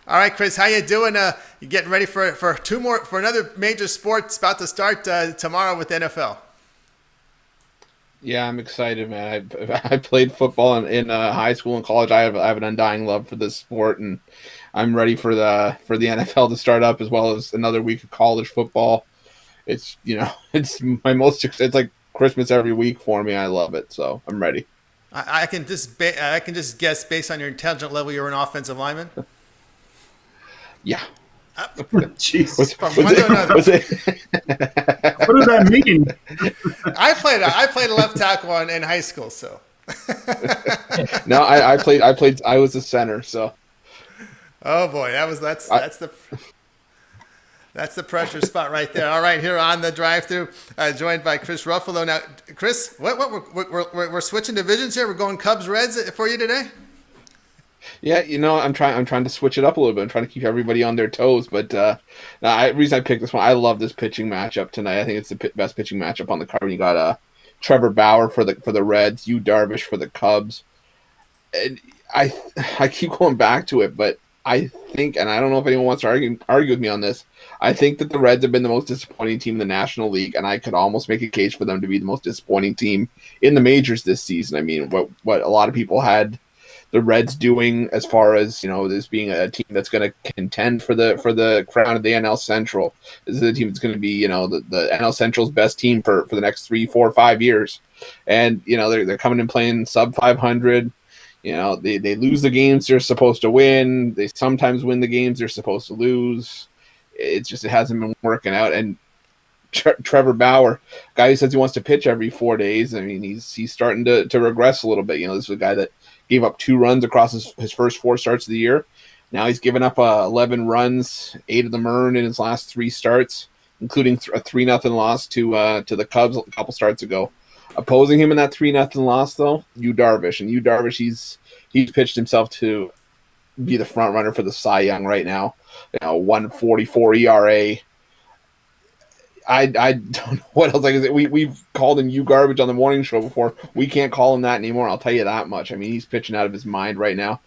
All right, Chris, how you doing? You getting ready for another major sport? It's about to start tomorrow with the NFL. Yeah, I'm excited, man. I played football in high school and college. I have an undying love for this sport, and I'm ready for the NFL to start up as well as another week of college football. It's it's like Christmas every week for me. I love it, so I'm ready. I can just guess based on your intelligence level, you're an offensive lineman. Yeah. Jeez. From one to another. What does that mean? I played left tackle in high school, so. No, I was a center, so. Oh boy, that's the pressure spot right there. All right, here on the drive-through, joined by Chris Ruffalo. Now, Chris, we're switching divisions here. We're going Cubs Reds for you today. Yeah, I'm trying to switch it up a little bit. I'm trying to keep everybody on their toes. But the reason I picked this one, I love this pitching matchup tonight. I think it's the best pitching matchup on the card. You got Trevor Bauer for the Reds, Yu Darvish for the Cubs. And I keep going back to it, but I think, and I don't know if anyone wants to argue with me on this, I think that the Reds have been the most disappointing team in the National League, and I could almost make a case for them to be the most disappointing team in the majors this season. I mean, what a lot of people had the Reds doing as far as, this being a team that's going to contend for the crown of the NL Central. This is a team that's going to be, the NL Central's best team for the next 3, 4, 5 years. And, they're coming and playing sub 500. They lose the games they're supposed to win. They sometimes win the games they're supposed to lose. It hasn't been working out. And Trevor Bauer, guy who says he wants to pitch every 4 days. I mean, he's starting to regress a little bit. This is a guy that gave up 2 runs across his first 4 starts of the year. Now he's given up 11 runs, 8 of them earned in his last 3 starts, including a 3-0 loss to the Cubs a couple starts ago. Opposing him in that 3-0 loss, though, Yu Darvish. And Yu Darvish, he's pitched himself to be the front runner for the Cy Young right now. 1.44 ERA. I don't know what else I can say. We've called him Yu Garbage on the morning show before. We can't call him that anymore. I'll tell you that much. I mean, he's pitching out of his mind right now.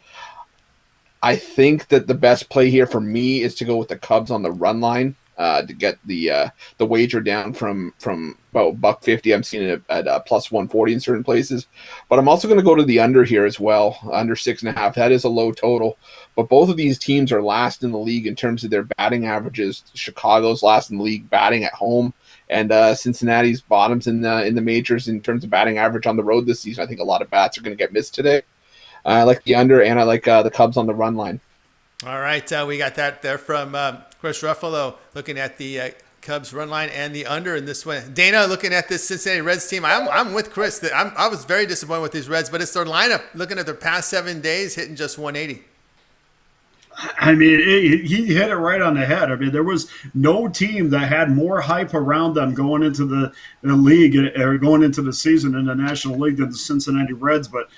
I think that the best play here for me is to go with the Cubs on the run line to get the wager down from about $1.50. I'm seeing it at plus 140 in certain places, but I'm also going to go to the under here as well, under 6.5. That is a low total, but both of these teams are last in the league in terms of their batting averages. Chicago's last in the league batting at home, and Cincinnati's bottoms in the majors in terms of batting average on the road this season. I think a lot of bats are going to get missed today. I like the under, and I like the Cubs on the run line. All right, we got that there from Chris Ruffalo looking at the Cubs run line and the under in this one. Dana looking at this Cincinnati Reds team. I'm with Chris. I was very disappointed with these Reds, but it's their lineup. Looking at their past 7 days, hitting just 180. I mean, he hit it right on the head. I mean, there was no team that had more hype around them going into the league or going into the season in the National League than the Cincinnati Reds. But,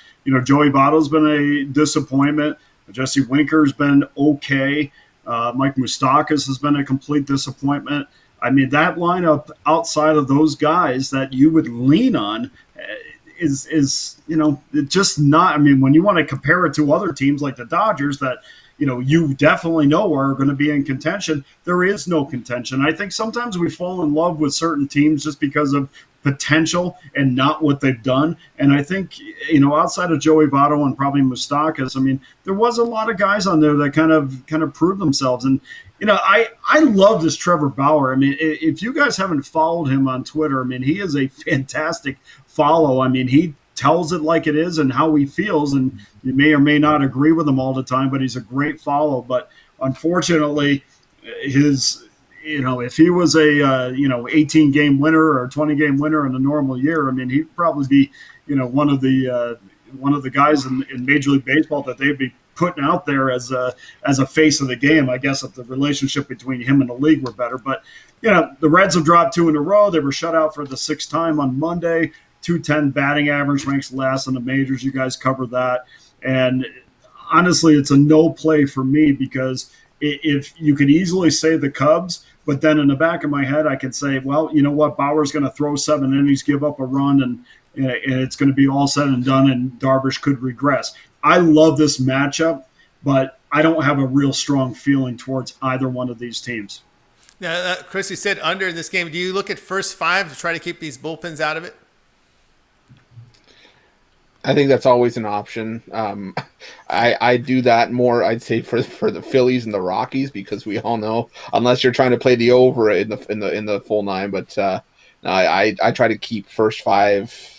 Joey Votto's been a disappointment. Jesse Winker's been okay. Mike Moustakas has been a complete disappointment. I mean, that lineup outside of those guys that you would lean on is just not. I mean, when you want to compare it to other teams like the Dodgers that, you definitely know are going to be in contention, there is no contention. I think sometimes we fall in love with certain teams just because of potential and not what they've done. And I think, outside of Joey Votto and probably Moustakas, I mean, there was a lot of guys on there that kind of proved themselves. And, I love this Trevor Bauer. I mean, if you guys haven't followed him on Twitter, I mean, he is a fantastic follow. I mean, he tells it like it is and how he feels, and you may or may not agree with him all the time, but he's a great follow. But unfortunately, if he was a 18-game winner or 20-game winner in a normal year, I mean, he'd probably be one of the guys in Major League Baseball that they'd be putting out there as a face of the game. I guess if the relationship between him and the league were better. But the Reds have dropped 2 in a row. They were shut out for the 6th time on Monday. 210 batting average, ranks last in the majors. You guys covered that. And honestly, it's a no play for me because if you could easily say the Cubs, but then in the back of my head, I could say, well, you know what? Bauer's going to throw 7 innings, give up a run, and it's going to be all said and done, and Darvish could regress. I love this matchup, but I don't have a real strong feeling towards either one of these teams. Now, Chris, you said under in this game. Do you look at first 5 to try to keep these bullpens out of it? I think that's always an option. I do that more, I'd say, for the Phillies and the Rockies, because we all know, unless you're trying to play the over in the full 9, but I try to keep first 5.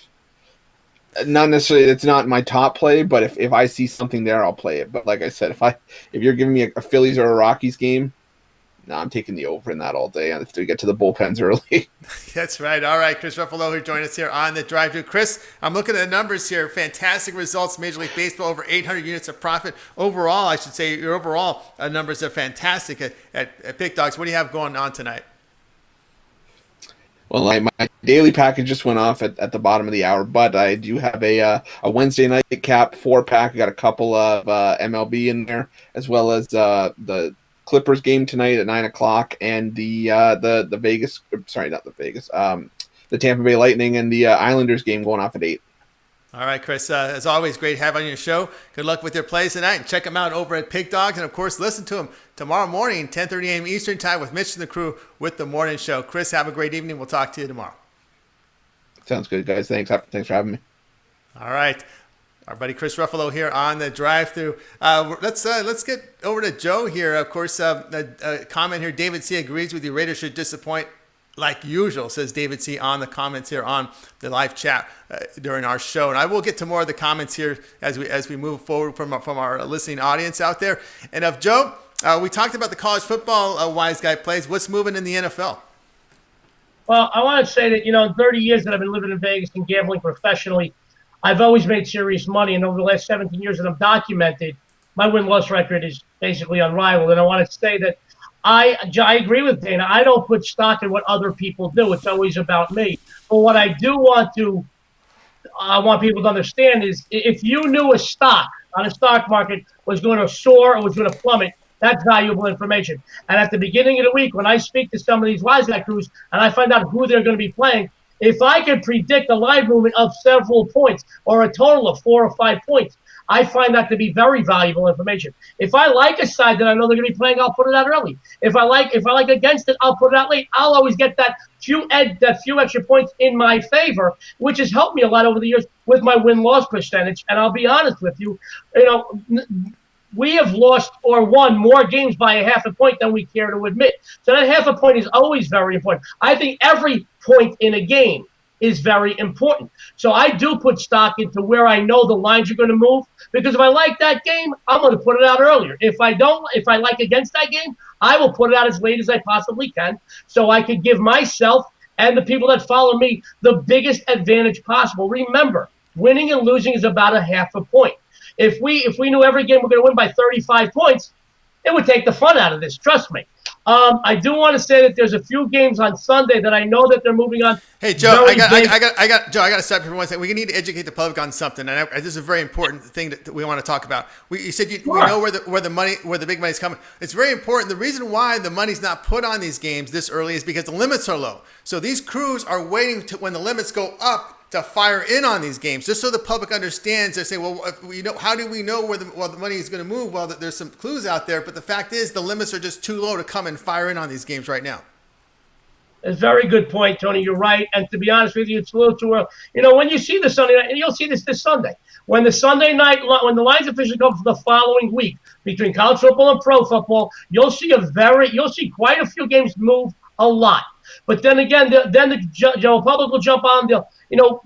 Not necessarily, it's not my top play, but if I see something there, I'll play it. But like I said, if you're giving me a Phillies or a Rockies game, no, I'm taking the over in that all day until we get to the bullpens early. That's right. All right, Chris Ruffalo here joined us here on the Drive Thru. Chris, I'm looking at the numbers here. Fantastic results. Major League Baseball, over 800 units of profit. Overall, I should say, your overall numbers are fantastic at Pick Dogs. What do you have going on tonight? Well, my daily package just went off at the bottom of the hour, but I do have a Wednesday night cap 4-pack. I got a couple of MLB in there, as well as the Clippers game tonight at 9:00, and the Vegas, sorry, not the Vegas, the Tampa Bay Lightning and the Islanders game going off at 8. All right, Chris, as always, great to have you on your show. Good luck with your plays tonight, and check them out over at Pig Dogs. And, of course, listen to them tomorrow morning, 10:30 a.m. Eastern Time with Mitch and the crew with the morning show. Chris, have a great evening. We'll talk to you tomorrow. Sounds good, guys. Thanks for having me. All right. Our buddy Chris Ruffalo here on the Drive Thru. Let's get over to Joe here. Of course, a comment here. David C. agrees with you. Raiders should disappoint like usual, says David C. on the comments here on the live chat during our show. And I will get to more of the comments here as we move forward from our listening audience out there. And of Joe, we talked about the college football wise guy plays. What's moving in the NFL? Well, I want to say that, in 30 years that I've been living in Vegas and gambling professionally, I've always made serious money, and over the last 17 years that I've documented, my win-loss record is basically unrivaled. And I want to say that I agree with Dana. I don't put stock in what other people do. It's always about me. But what I do want to I want people to understand is if you knew a stock on a stock market was going to soar or was going to plummet, that's valuable information. And at the beginning of the week, when I speak to some of these wise guy crews and I find out who they're going to be playing, if I could predict a line movement of several points or a total of 4 or 5 points, I find that to be very valuable information. If I like a side that I know they're going to be playing, I'll put it out early. If I like against it, I'll put it out late. I'll always get that few extra points in my favor, which has helped me a lot over the years with my win-loss percentage. And I'll be honest with you, we have lost or won more games by a half a point than we care to admit. So that half a point is always very important. I think every point in a game is very important. So I do put stock into where I know the lines are going to move, because if I like that game, I'm going to put it out earlier. If I like against that game, I will put it out as late as I possibly can, so I can give myself and the people that follow me the biggest advantage possible. Remember, winning and losing is about a half a point. If we knew every game we're going to win by 35 points, it would take the fun out of this. Trust me. I do want to say that there's a few games on Sunday that I know that they're moving on. Hey, Joe, I got to stop you for one second. We need to educate the public on something, and this is a very important thing that we want to talk about. You said we know where the big money's coming. It's very important. The reason why the money's not put on these games this early is because the limits are low. So these crews are waiting to when the limits go up to fire in on these games, just so the public understands. They say, well, how do we know where the money is going to move? Well, there's some clues out there, but the fact is the limits are just too low to come and fire in on these games right now. It's a very good point, Tony. You're right. And to be honest with you, it's a little too early. When you see the Sunday night, and you'll see this Sunday, when the Sunday night, when the lines officially come for the following week between college football and pro football, you'll see quite a few games move a lot. But then again, the general public will jump on.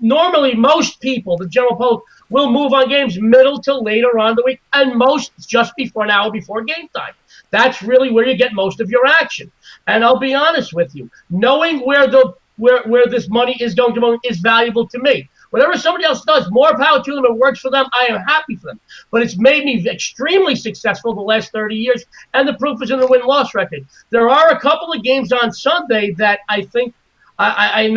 Normally most people, the general public, will move on games middle to later on the week, and most just before an hour before game time. That's really where you get most of your action. And I'll be honest with you, knowing where this money is going to go is valuable to me. Whatever somebody else does, more power to them. It works for them. I am happy for them. But it's made me extremely successful the last 30 years, and the proof is in the win-loss record. There are a couple of games on Sunday that I think I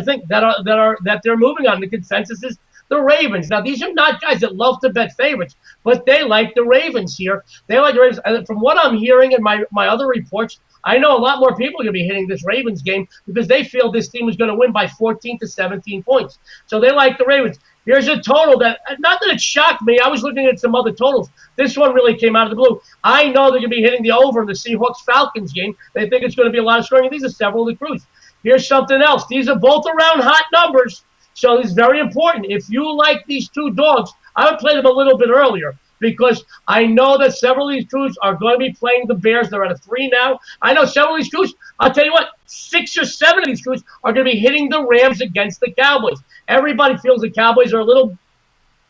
think that they're moving on. The consensus is the Ravens. Now, these are not guys that love to bet favorites, but they like the Ravens here. They like the Ravens. And from what I'm hearing in my other reports, I know a lot more people are going to be hitting this Ravens game because they feel this team is going to win by 14 to 17 points. So they like the Ravens. Here's a total that, not that it shocked me. I was looking at some other totals. This one really came out of the blue. I know they're going to be hitting the over in the Seahawks-Falcons game. They think it's going to be a lot of scoring. These are several of the crews. Here's something else. These are both around hot numbers, so it's very important. If you like these two dogs, I would play them a little bit earlier because I know that several of these crews are going to be playing the Bears. They're at a 3 now. I know several of these crews, I'll tell you what, 6 or 7 of these crews are going to be hitting the Rams against the Cowboys. Everybody feels the Cowboys are a little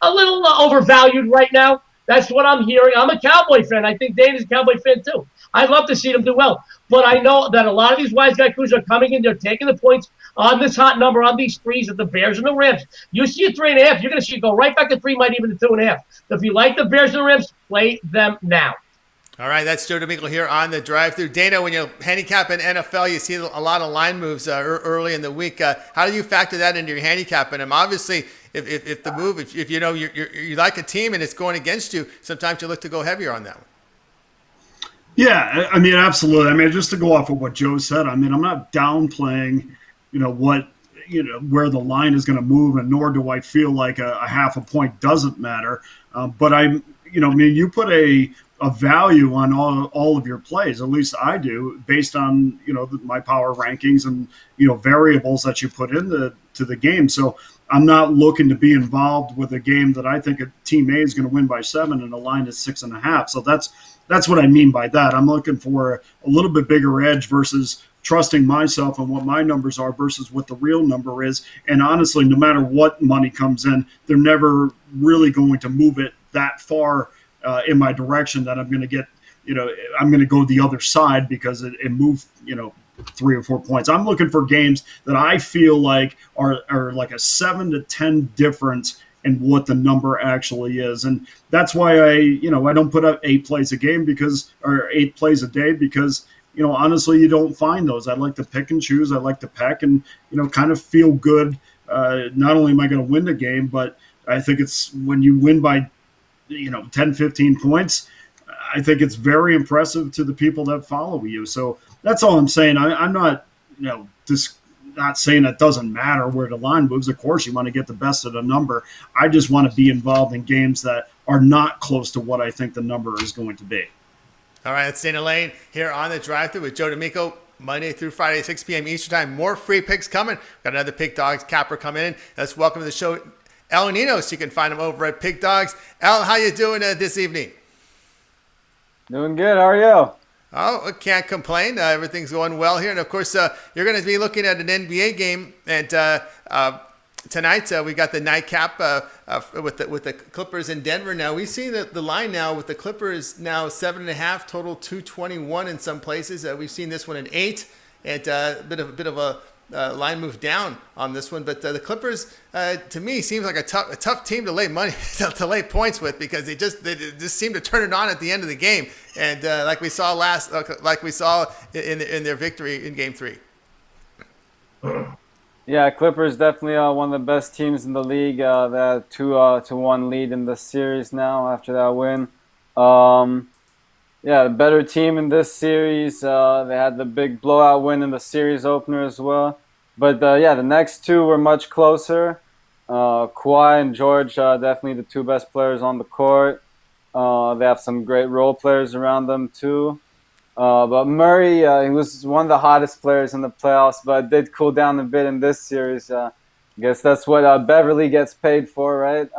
overvalued right now. That's what I'm hearing. I'm a Cowboy fan. I think Dane is a Cowboy fan too. I'd love to see them do well. But I know that a lot of these wise guy crews are coming in. They're taking the points on this hot number, on these threes of the Bears and the Rams. You see a 3.5, you're going to see it go right back to 3, might even to 2.5. So if you like the Bears and the Rams, play them now. All right, that's Joe D'Amico here on the drive-through. Dana, when you handicap in NFL, you see a lot of line moves early in the week. How do you factor that into your handicapping? And obviously, if the move, if you know you like a team and it's going against you, sometimes you look to go heavier on that one. Yeah, I mean, absolutely. I mean, just to go off of what Joe said, I mean, I'm not downplaying, where the line is going to move, and nor do I feel like a half a point doesn't matter. But you put a value on all of your plays, at least I do, based on, my power rankings and, variables that you put into the game. So I'm not looking to be involved with a game that I think a team A is going to win by 7 and the line is 6.5. So that's what I mean by that. I'm looking for a little bit bigger edge versus trusting myself and what my numbers are versus what the real number is. And honestly, no matter what money comes in, they're never really going to move it that far in my direction that I'm going to get, I'm going to go the other side because it moved, 3 or 4 points. I'm looking for games that I feel like are like a 7 to 10 difference in what the number actually is. And that's why I don't put up 8 plays a game or 8 plays a day because, honestly, you don't find those. I like to pick and choose. I like to peck and, kind of feel good not only am I going to win the game, but I think it's when you win by 10, 15 points, I think it's very impressive to the people that follow you. So that's all I'm saying. I'm not, not saying it doesn't matter where the line moves. Of course, you want to get the best of the number. I just want to be involved in games that are not close to what I think the number is going to be. All right, it's Dana Lane here on the drive-thru with Joe D'Amico, Monday through Friday, 6 p.m. Eastern Time. More free picks coming. Got another Pick Dogs capper coming in. Let's welcome to the show El Nino, so you can find him over at Pick Dogs. El, how you doing this evening? Doing good. How are you? Oh, I can't complain. Everything's going well here. And, of course, you're going to be looking at an NBA game. And tonight we got the nightcap with the Clippers in Denver. Now, we see the line now with the Clippers now 7.5, total 221 in some places. We've seen this one at 8. And a bit of a line move down on this one, but the Clippers, to me, seems like a tough team to lay money to lay points with, because they just seem to turn it on at the end of the game, and like we saw in their victory in Game 3. Yeah, Clippers definitely one of the best teams in the league. They had a 2-1 lead in the series now after that win. Yeah, the better team in this series. They had the big blowout win in the series opener as well. But, the next two were much closer. Kawhi and George, definitely the two best players on the court. They have some great role players around them, too. But Murray, he was one of the hottest players in the playoffs, but did cool down a bit in this series. I guess that's what Beverly gets paid for, right?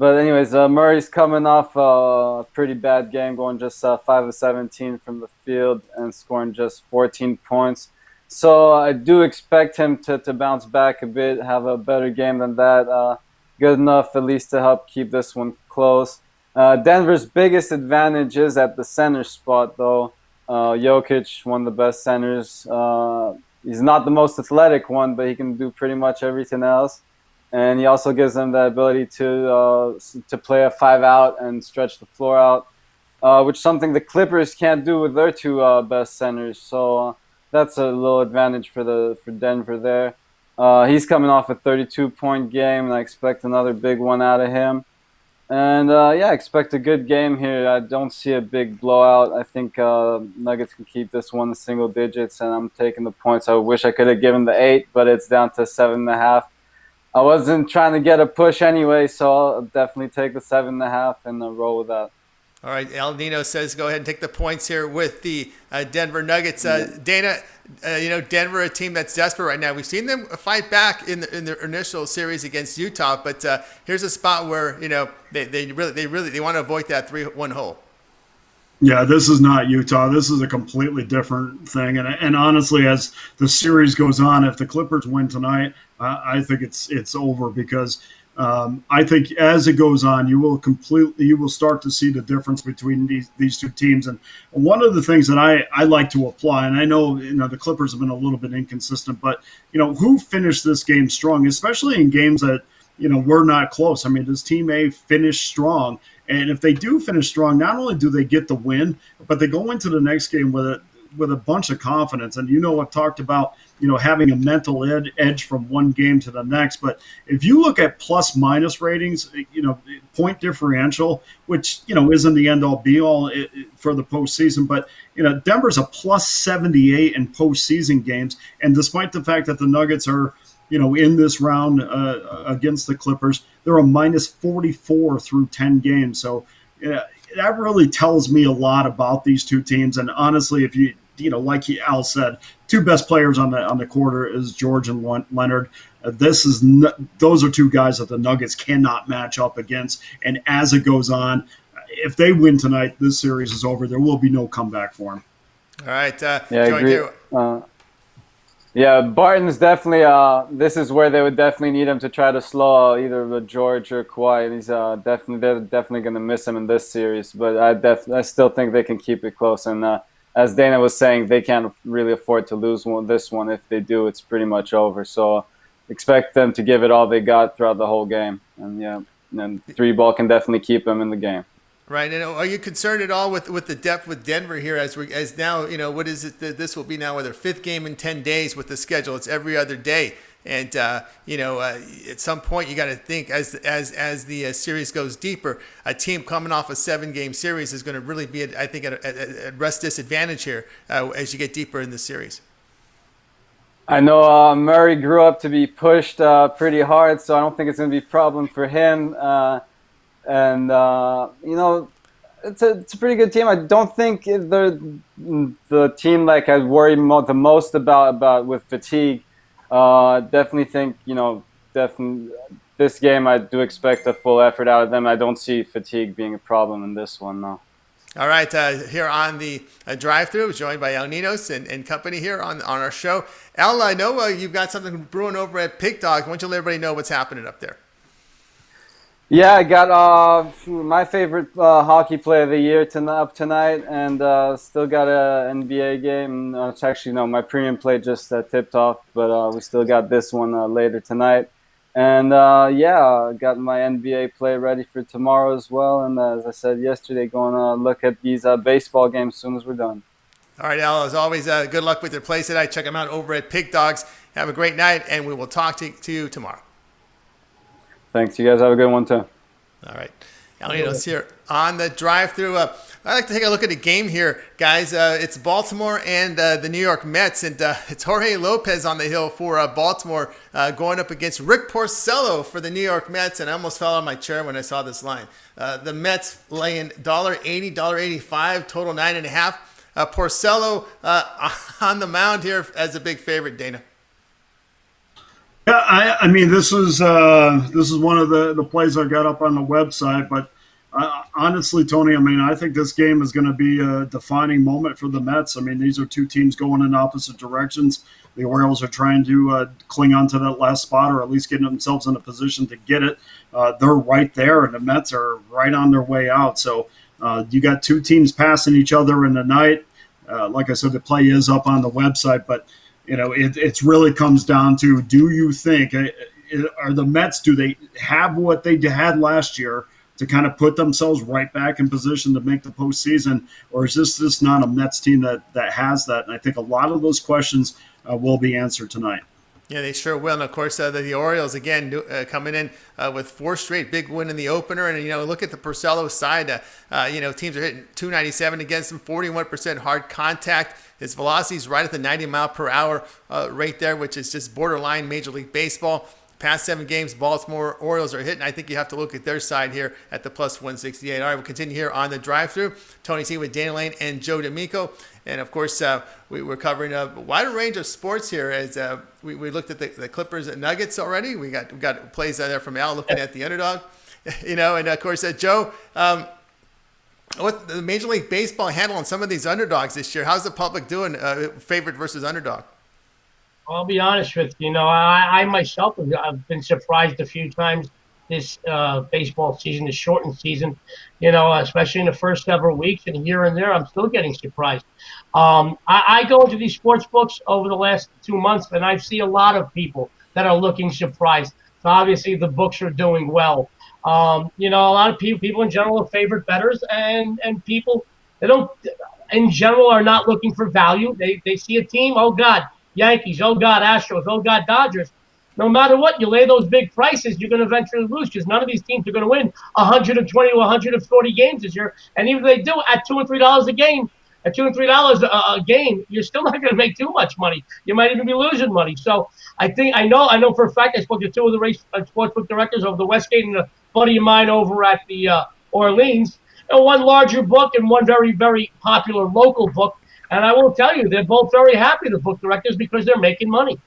But anyways, Murray's coming off a pretty bad game, going just 5 of 17 from the field and scoring just 14 points. So I do expect him to bounce back a bit, have a better game than that. Good enough at least to help keep this one close. Denver's biggest advantage is at the center spot, though. Jokic, one of the best centers. He's not the most athletic one, but he can do pretty much everything else. And he also gives them the ability to play a 5-out and stretch the floor out, which is something the Clippers can't do with their two best centers. So that's a little advantage for Denver there. He's coming off a 32-point game, and I expect another big one out of him. And, I expect a good game here. I don't see a big blowout. I think Nuggets can keep this one in single digits, and I'm taking the points. I wish I could have given the 8, but it's down to 7.5. I wasn't trying to get a push anyway, so I'll definitely take the 7.5 and roll with that. All right, El Nino says go ahead and take the points here with the Denver Nuggets. Dana, Denver, a team that's desperate right now. We've seen them fight back in their initial series against Utah, but here's a spot where they really want to avoid that 3-1 hole. Yeah, this is not Utah. This is a completely different thing. And honestly, as the series goes on, if the Clippers win tonight, I think it's over, because I think as it goes on, you will start to see the difference between these two teams. And one of the things that I like to apply, and I know the Clippers have been a little bit inconsistent, but who finished this game strong, especially in games that were not close. I mean, does Team A finish strong? And if they do finish strong, not only do they get the win, but they go into the next game with a bunch of confidence. And I've talked about having a mental edge from one game to the next. But if you look at plus minus ratings, point differential, which isn't the end all be all for the postseason, but Denver's a plus 78 in postseason games, and despite the fact that the Nuggets are in this round against the Clippers, they're a minus 44 through 10 games. So that really tells me a lot about these two teams. And honestly, if like Al said, two best players on the court is George and Leonard. Those are two guys that the Nuggets cannot match up against. And as it goes on, if they win tonight, this series is over. There will be no comeback for them. All right. I agree. Yeah, Barton's definitely. This is where they would definitely need him to try to slow either George or Kawhi. They're definitely going to miss him in this series. But I still think they can keep it close. And as Dana was saying, they can't really afford to lose this one. If they do, it's pretty much over. So expect them to give it all they got throughout the whole game. And and 3-ball can definitely keep them in the game. Right, and are you concerned at all with the depth with Denver here as now what is it that this will be now their 5th game in 10 days with the schedule? It's every other day, And at some point you got to think as the series goes deeper, a team coming off a 7-game series is going to really be, I think, at a rest disadvantage here as you get deeper in the series. I know Murray grew up to be pushed pretty hard, so I don't think it's going to be a problem for him. It's a pretty good team. I don't think they're the team like I worry the most about with fatigue. Definitely think, this game I do expect a full effort out of them. I don't see fatigue being a problem in this one, no. All right, here on the drive-thru, joined by El Ninos and company here on our show. El, I know you've got something brewing over at Pig Dog. Why don't you let everybody know what's happening up there? Yeah, I got my favorite hockey player of the year up tonight, and still got an NBA game. It's actually, my premium play just tipped off, but we still got this one later tonight. And got my NBA play ready for tomorrow as well. And as I said yesterday, going to look at these baseball games as soon as we're done. All right, Al, as always, good luck with your play tonight. Check them out over at Pig Dogs. Have a great night, and we will talk to you tomorrow. Thanks. You guys have a good one, too. All right. El Ninos here on the drive-thru. I'd like to take a look at the game here, guys. It's Baltimore and the New York Mets, and it's Jorge Lopez on the hill for Baltimore going up against Rick Porcello for the New York Mets, and I almost fell out of my chair when I saw this line. The Mets laying $1.80, $1.85, total 9.5. Porcello on the mound here as a big favorite, Dana. Yeah, I mean, this is one of the plays I got up on the website, but honestly, Tony, I mean, I think this game is going to be a defining moment for the Mets. I mean, these are two teams going in opposite directions. The Orioles are trying to cling on to that last spot, or at least getting themselves in a position to get it. They're right there, and the Mets are right on their way out. So you got two teams passing each other in the night. Like I said, the play is up on the website, but it really comes down to, do you think, are the Mets, do they have what they had last year to kind of put themselves right back in position to make the postseason, or is this just not a Mets team that has that? And I think a lot of those questions will be answered tonight. Yeah, they sure will. And, of course, the Orioles, again, coming in with 4 straight big win in the opener. And, look at the Porcello side. Teams are hitting .297 against him, 41% hard contact. His velocity is right at the 90-mile-per-hour rate there, which is just borderline Major League Baseball. Past 7 games, Baltimore Orioles are hitting. I think you have to look at their side here at the plus 168. All right, we'll continue here on the drive-thru. Tony T with Dana Lane and Joe D'Amico. And, of course, we're covering a wider range of sports here as we looked at the Clippers and Nuggets already. We got plays there from Al looking at the underdog. And, of course, Joe, what the Major League Baseball handling some of these underdogs this year? How's the public doing, favorite versus underdog? I'll be honest with you. I myself have been surprised a few times this baseball season, the shortened season, especially in the first several weeks, and here and there, I'm still getting surprised. I go into these sports books over the last 2 months, and I see a lot of people that are looking surprised. So obviously, the books are doing well. A lot of people in general are favorite bettors, and people, they don't, in general, are not looking for value. They see a team, oh God, Yankees, oh God, Astros, oh God, Dodgers. No matter what, you lay those big prices, you're going to eventually lose, because none of these teams are going to win 120 or 140 games this year. And even if they do, at $2 and $3 a game, at $2 and $3 a game, you're still not going to make too much money. You might even be losing money. So I know for a fact, I spoke to 2 of the sportsbook directors over the Westgate and a buddy of mine over at the Orleans. One larger book and one very, very popular local book. And I will tell you, they're both very happy, the book directors, because they're making money.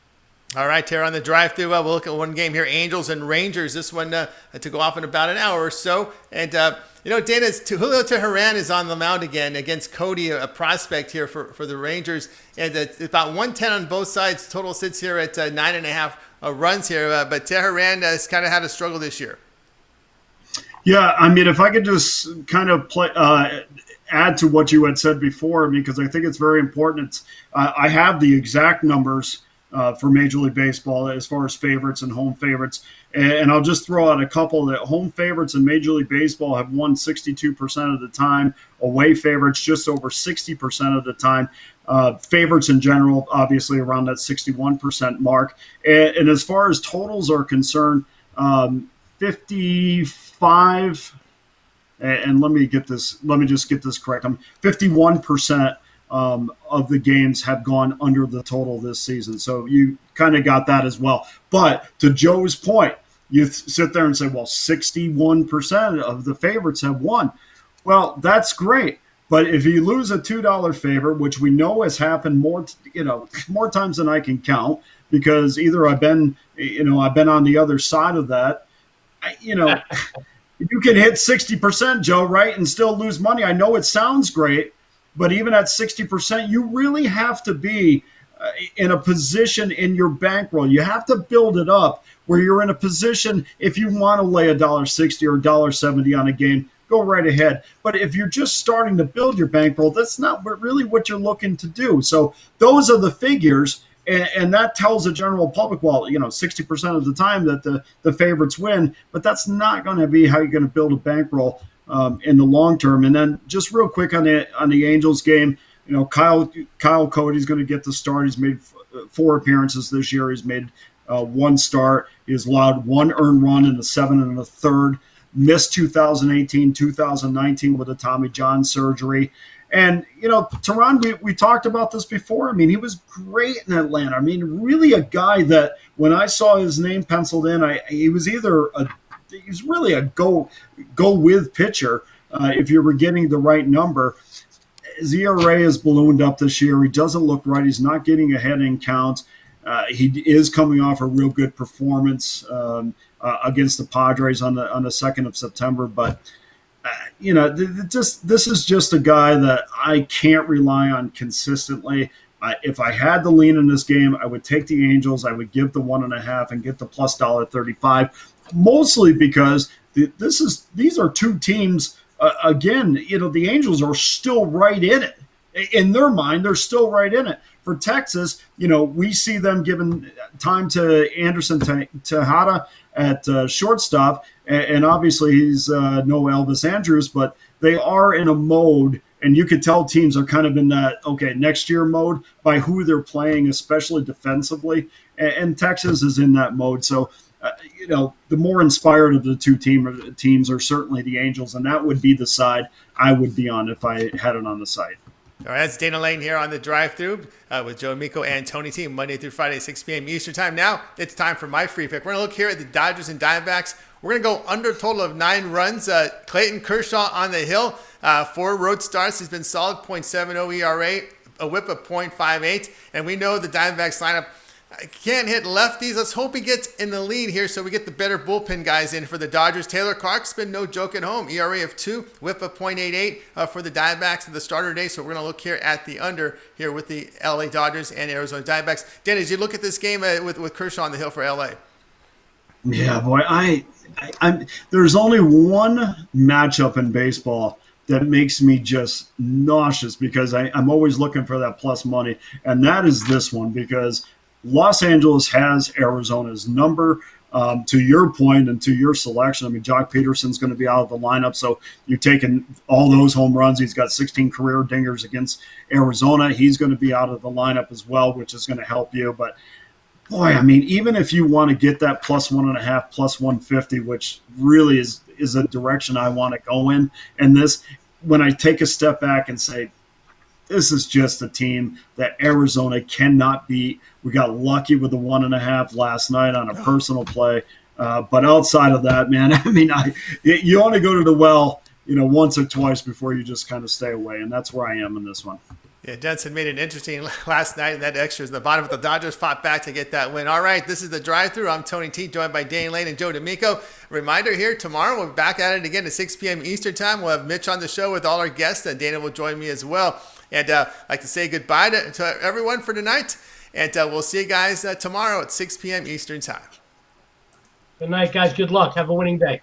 All right, here on the drive-thru, we'll look at one game here, Angels and Rangers. This one to go off in about an hour or so. And, Dana, Julio Teheran is on the mound again against Cody, a prospect here for the Rangers. And it's about 110 on both sides. Total sits here at 9.5 runs here. But Teheran has kind of had a struggle this year. Yeah, I mean, if I could just kind of add to what you had said before, because I think it's very important. I have the exact numbers for Major League Baseball as far as favorites and home favorites. And I'll just throw out a couple that home favorites in Major League Baseball have won 62% of the time. Away favorites just over 60% of the time. Favorites in general, obviously around that 61% mark. And as far as totals are concerned, 55, and let me just get this correct. 51% of the games have gone under the total this season. So you kind of got that as well. But to Joe's point, you sit there and say, well, 61% of the favorites have won. Well, that's great. But if you lose a $2 favorite, which we know has happened more times than I can count, because either I've been on the other side of that, you can hit 60%, Joe, right, and still lose money. I know it sounds great, but even at 60%, you really have to be in a position in your bankroll. You have to build it up where you're in a position, if you want to lay $1.60 or $1.70 on a game, go right ahead. But if you're just starting to build your bankroll, that's not really what you're looking to do. So those are the figures, and that tells the general public, well, 60% of the time that the favorites win, but that's not going to be how you're going to build a bankroll in the long term. And then just real quick on the Angels game, Kyle Cody's going to get the start. He's made 4 appearances this year. He's made 1 start. He's allowed 1 earned run in the 7 1/3. Missed 2018, 2019 with a Tommy John surgery. And, Teron, we talked about this before. I mean, he was great in Atlanta. I mean, really a guy that when I saw his name penciled in, he was really a go with pitcher if you were getting the right number. His ERA has ballooned up this year. He doesn't look right. He's not getting ahead in counts. He is coming off a real good performance against the Padres on the 2nd of September. But, this is just a guy that I can't rely on consistently. If I had to lean in this game, I would take the Angels. I would give the 1.5 and get the plus $1.35, mostly because these are 2 teams. Again, the Angels are still right in it. In their mind, they're still right in it. For Texas, we see them giving time to Anderson Tejada at shortstop, and obviously he's no Elvis Andrus, but they are in a mode, and you could tell teams are kind of in that, next year mode by who they're playing, especially defensively, and Texas is in that mode. So, the more inspired of the 2 teams are certainly the Angels, and that would be the side I would be on if I had it on the site. All right, that's Dana Lane here on the drive-thru with Joe Miko and Tony T, Monday through Friday, 6 p.m. Eastern time. Now it's time for my free pick. We're going to look here at the Dodgers and Diamondbacks. We're going to go under a total of 9 runs. Clayton Kershaw on the hill, 4 road starts. He's been solid, .70 ERA, a whip of .58. And we know the Diamondbacks lineup can't hit lefties. Let's hope he gets in the lead here so we get the better bullpen guys in for the Dodgers. Taylor Clark's been no joke at home. ERA of 2, whip of .88 for the Diamondbacks in the starter day. So we're going to look here at the under here with the LA Dodgers and Arizona Diamondbacks. Dan, as you look at this game with Kershaw on the hill for LA. Yeah, boy, there's only one matchup in baseball that makes me just nauseous because I'm always looking for that plus money, and that is this one because Los Angeles has Arizona's number. To your point and to your selection, I mean, Jock Peterson's going to be out of the lineup, so you're taking all those home runs. He's got 16 career dingers against Arizona. He's going to be out of the lineup as well, which is going to help you. But, boy, I mean, even if you want to get that plus 1.5, plus 150, which really is a direction I want to go in, and this, when I take a step back and say, this is just a team that Arizona cannot beat. We got lucky with the 1.5 last night on a personal play. But outside of that, man, I mean, you only go to the well, once or twice before you just kind of stay away. And that's where I am in this one. Yeah, Denson made it interesting last night, and that extra is in the bottom. But the Dodgers fought back to get that win. All right, this is the drive-thru. I'm Tony T, joined by Dane Lane and Joe D'Amico. Reminder here, tomorrow we'll be back at it again at 6 p.m. Eastern time. We'll have Mitch on the show with all our guests, and Dana will join me as well. And I'd like to say goodbye to everyone for tonight. And we'll see you guys tomorrow at 6 p.m. Eastern time. Good night, guys. Good luck. Have a winning day.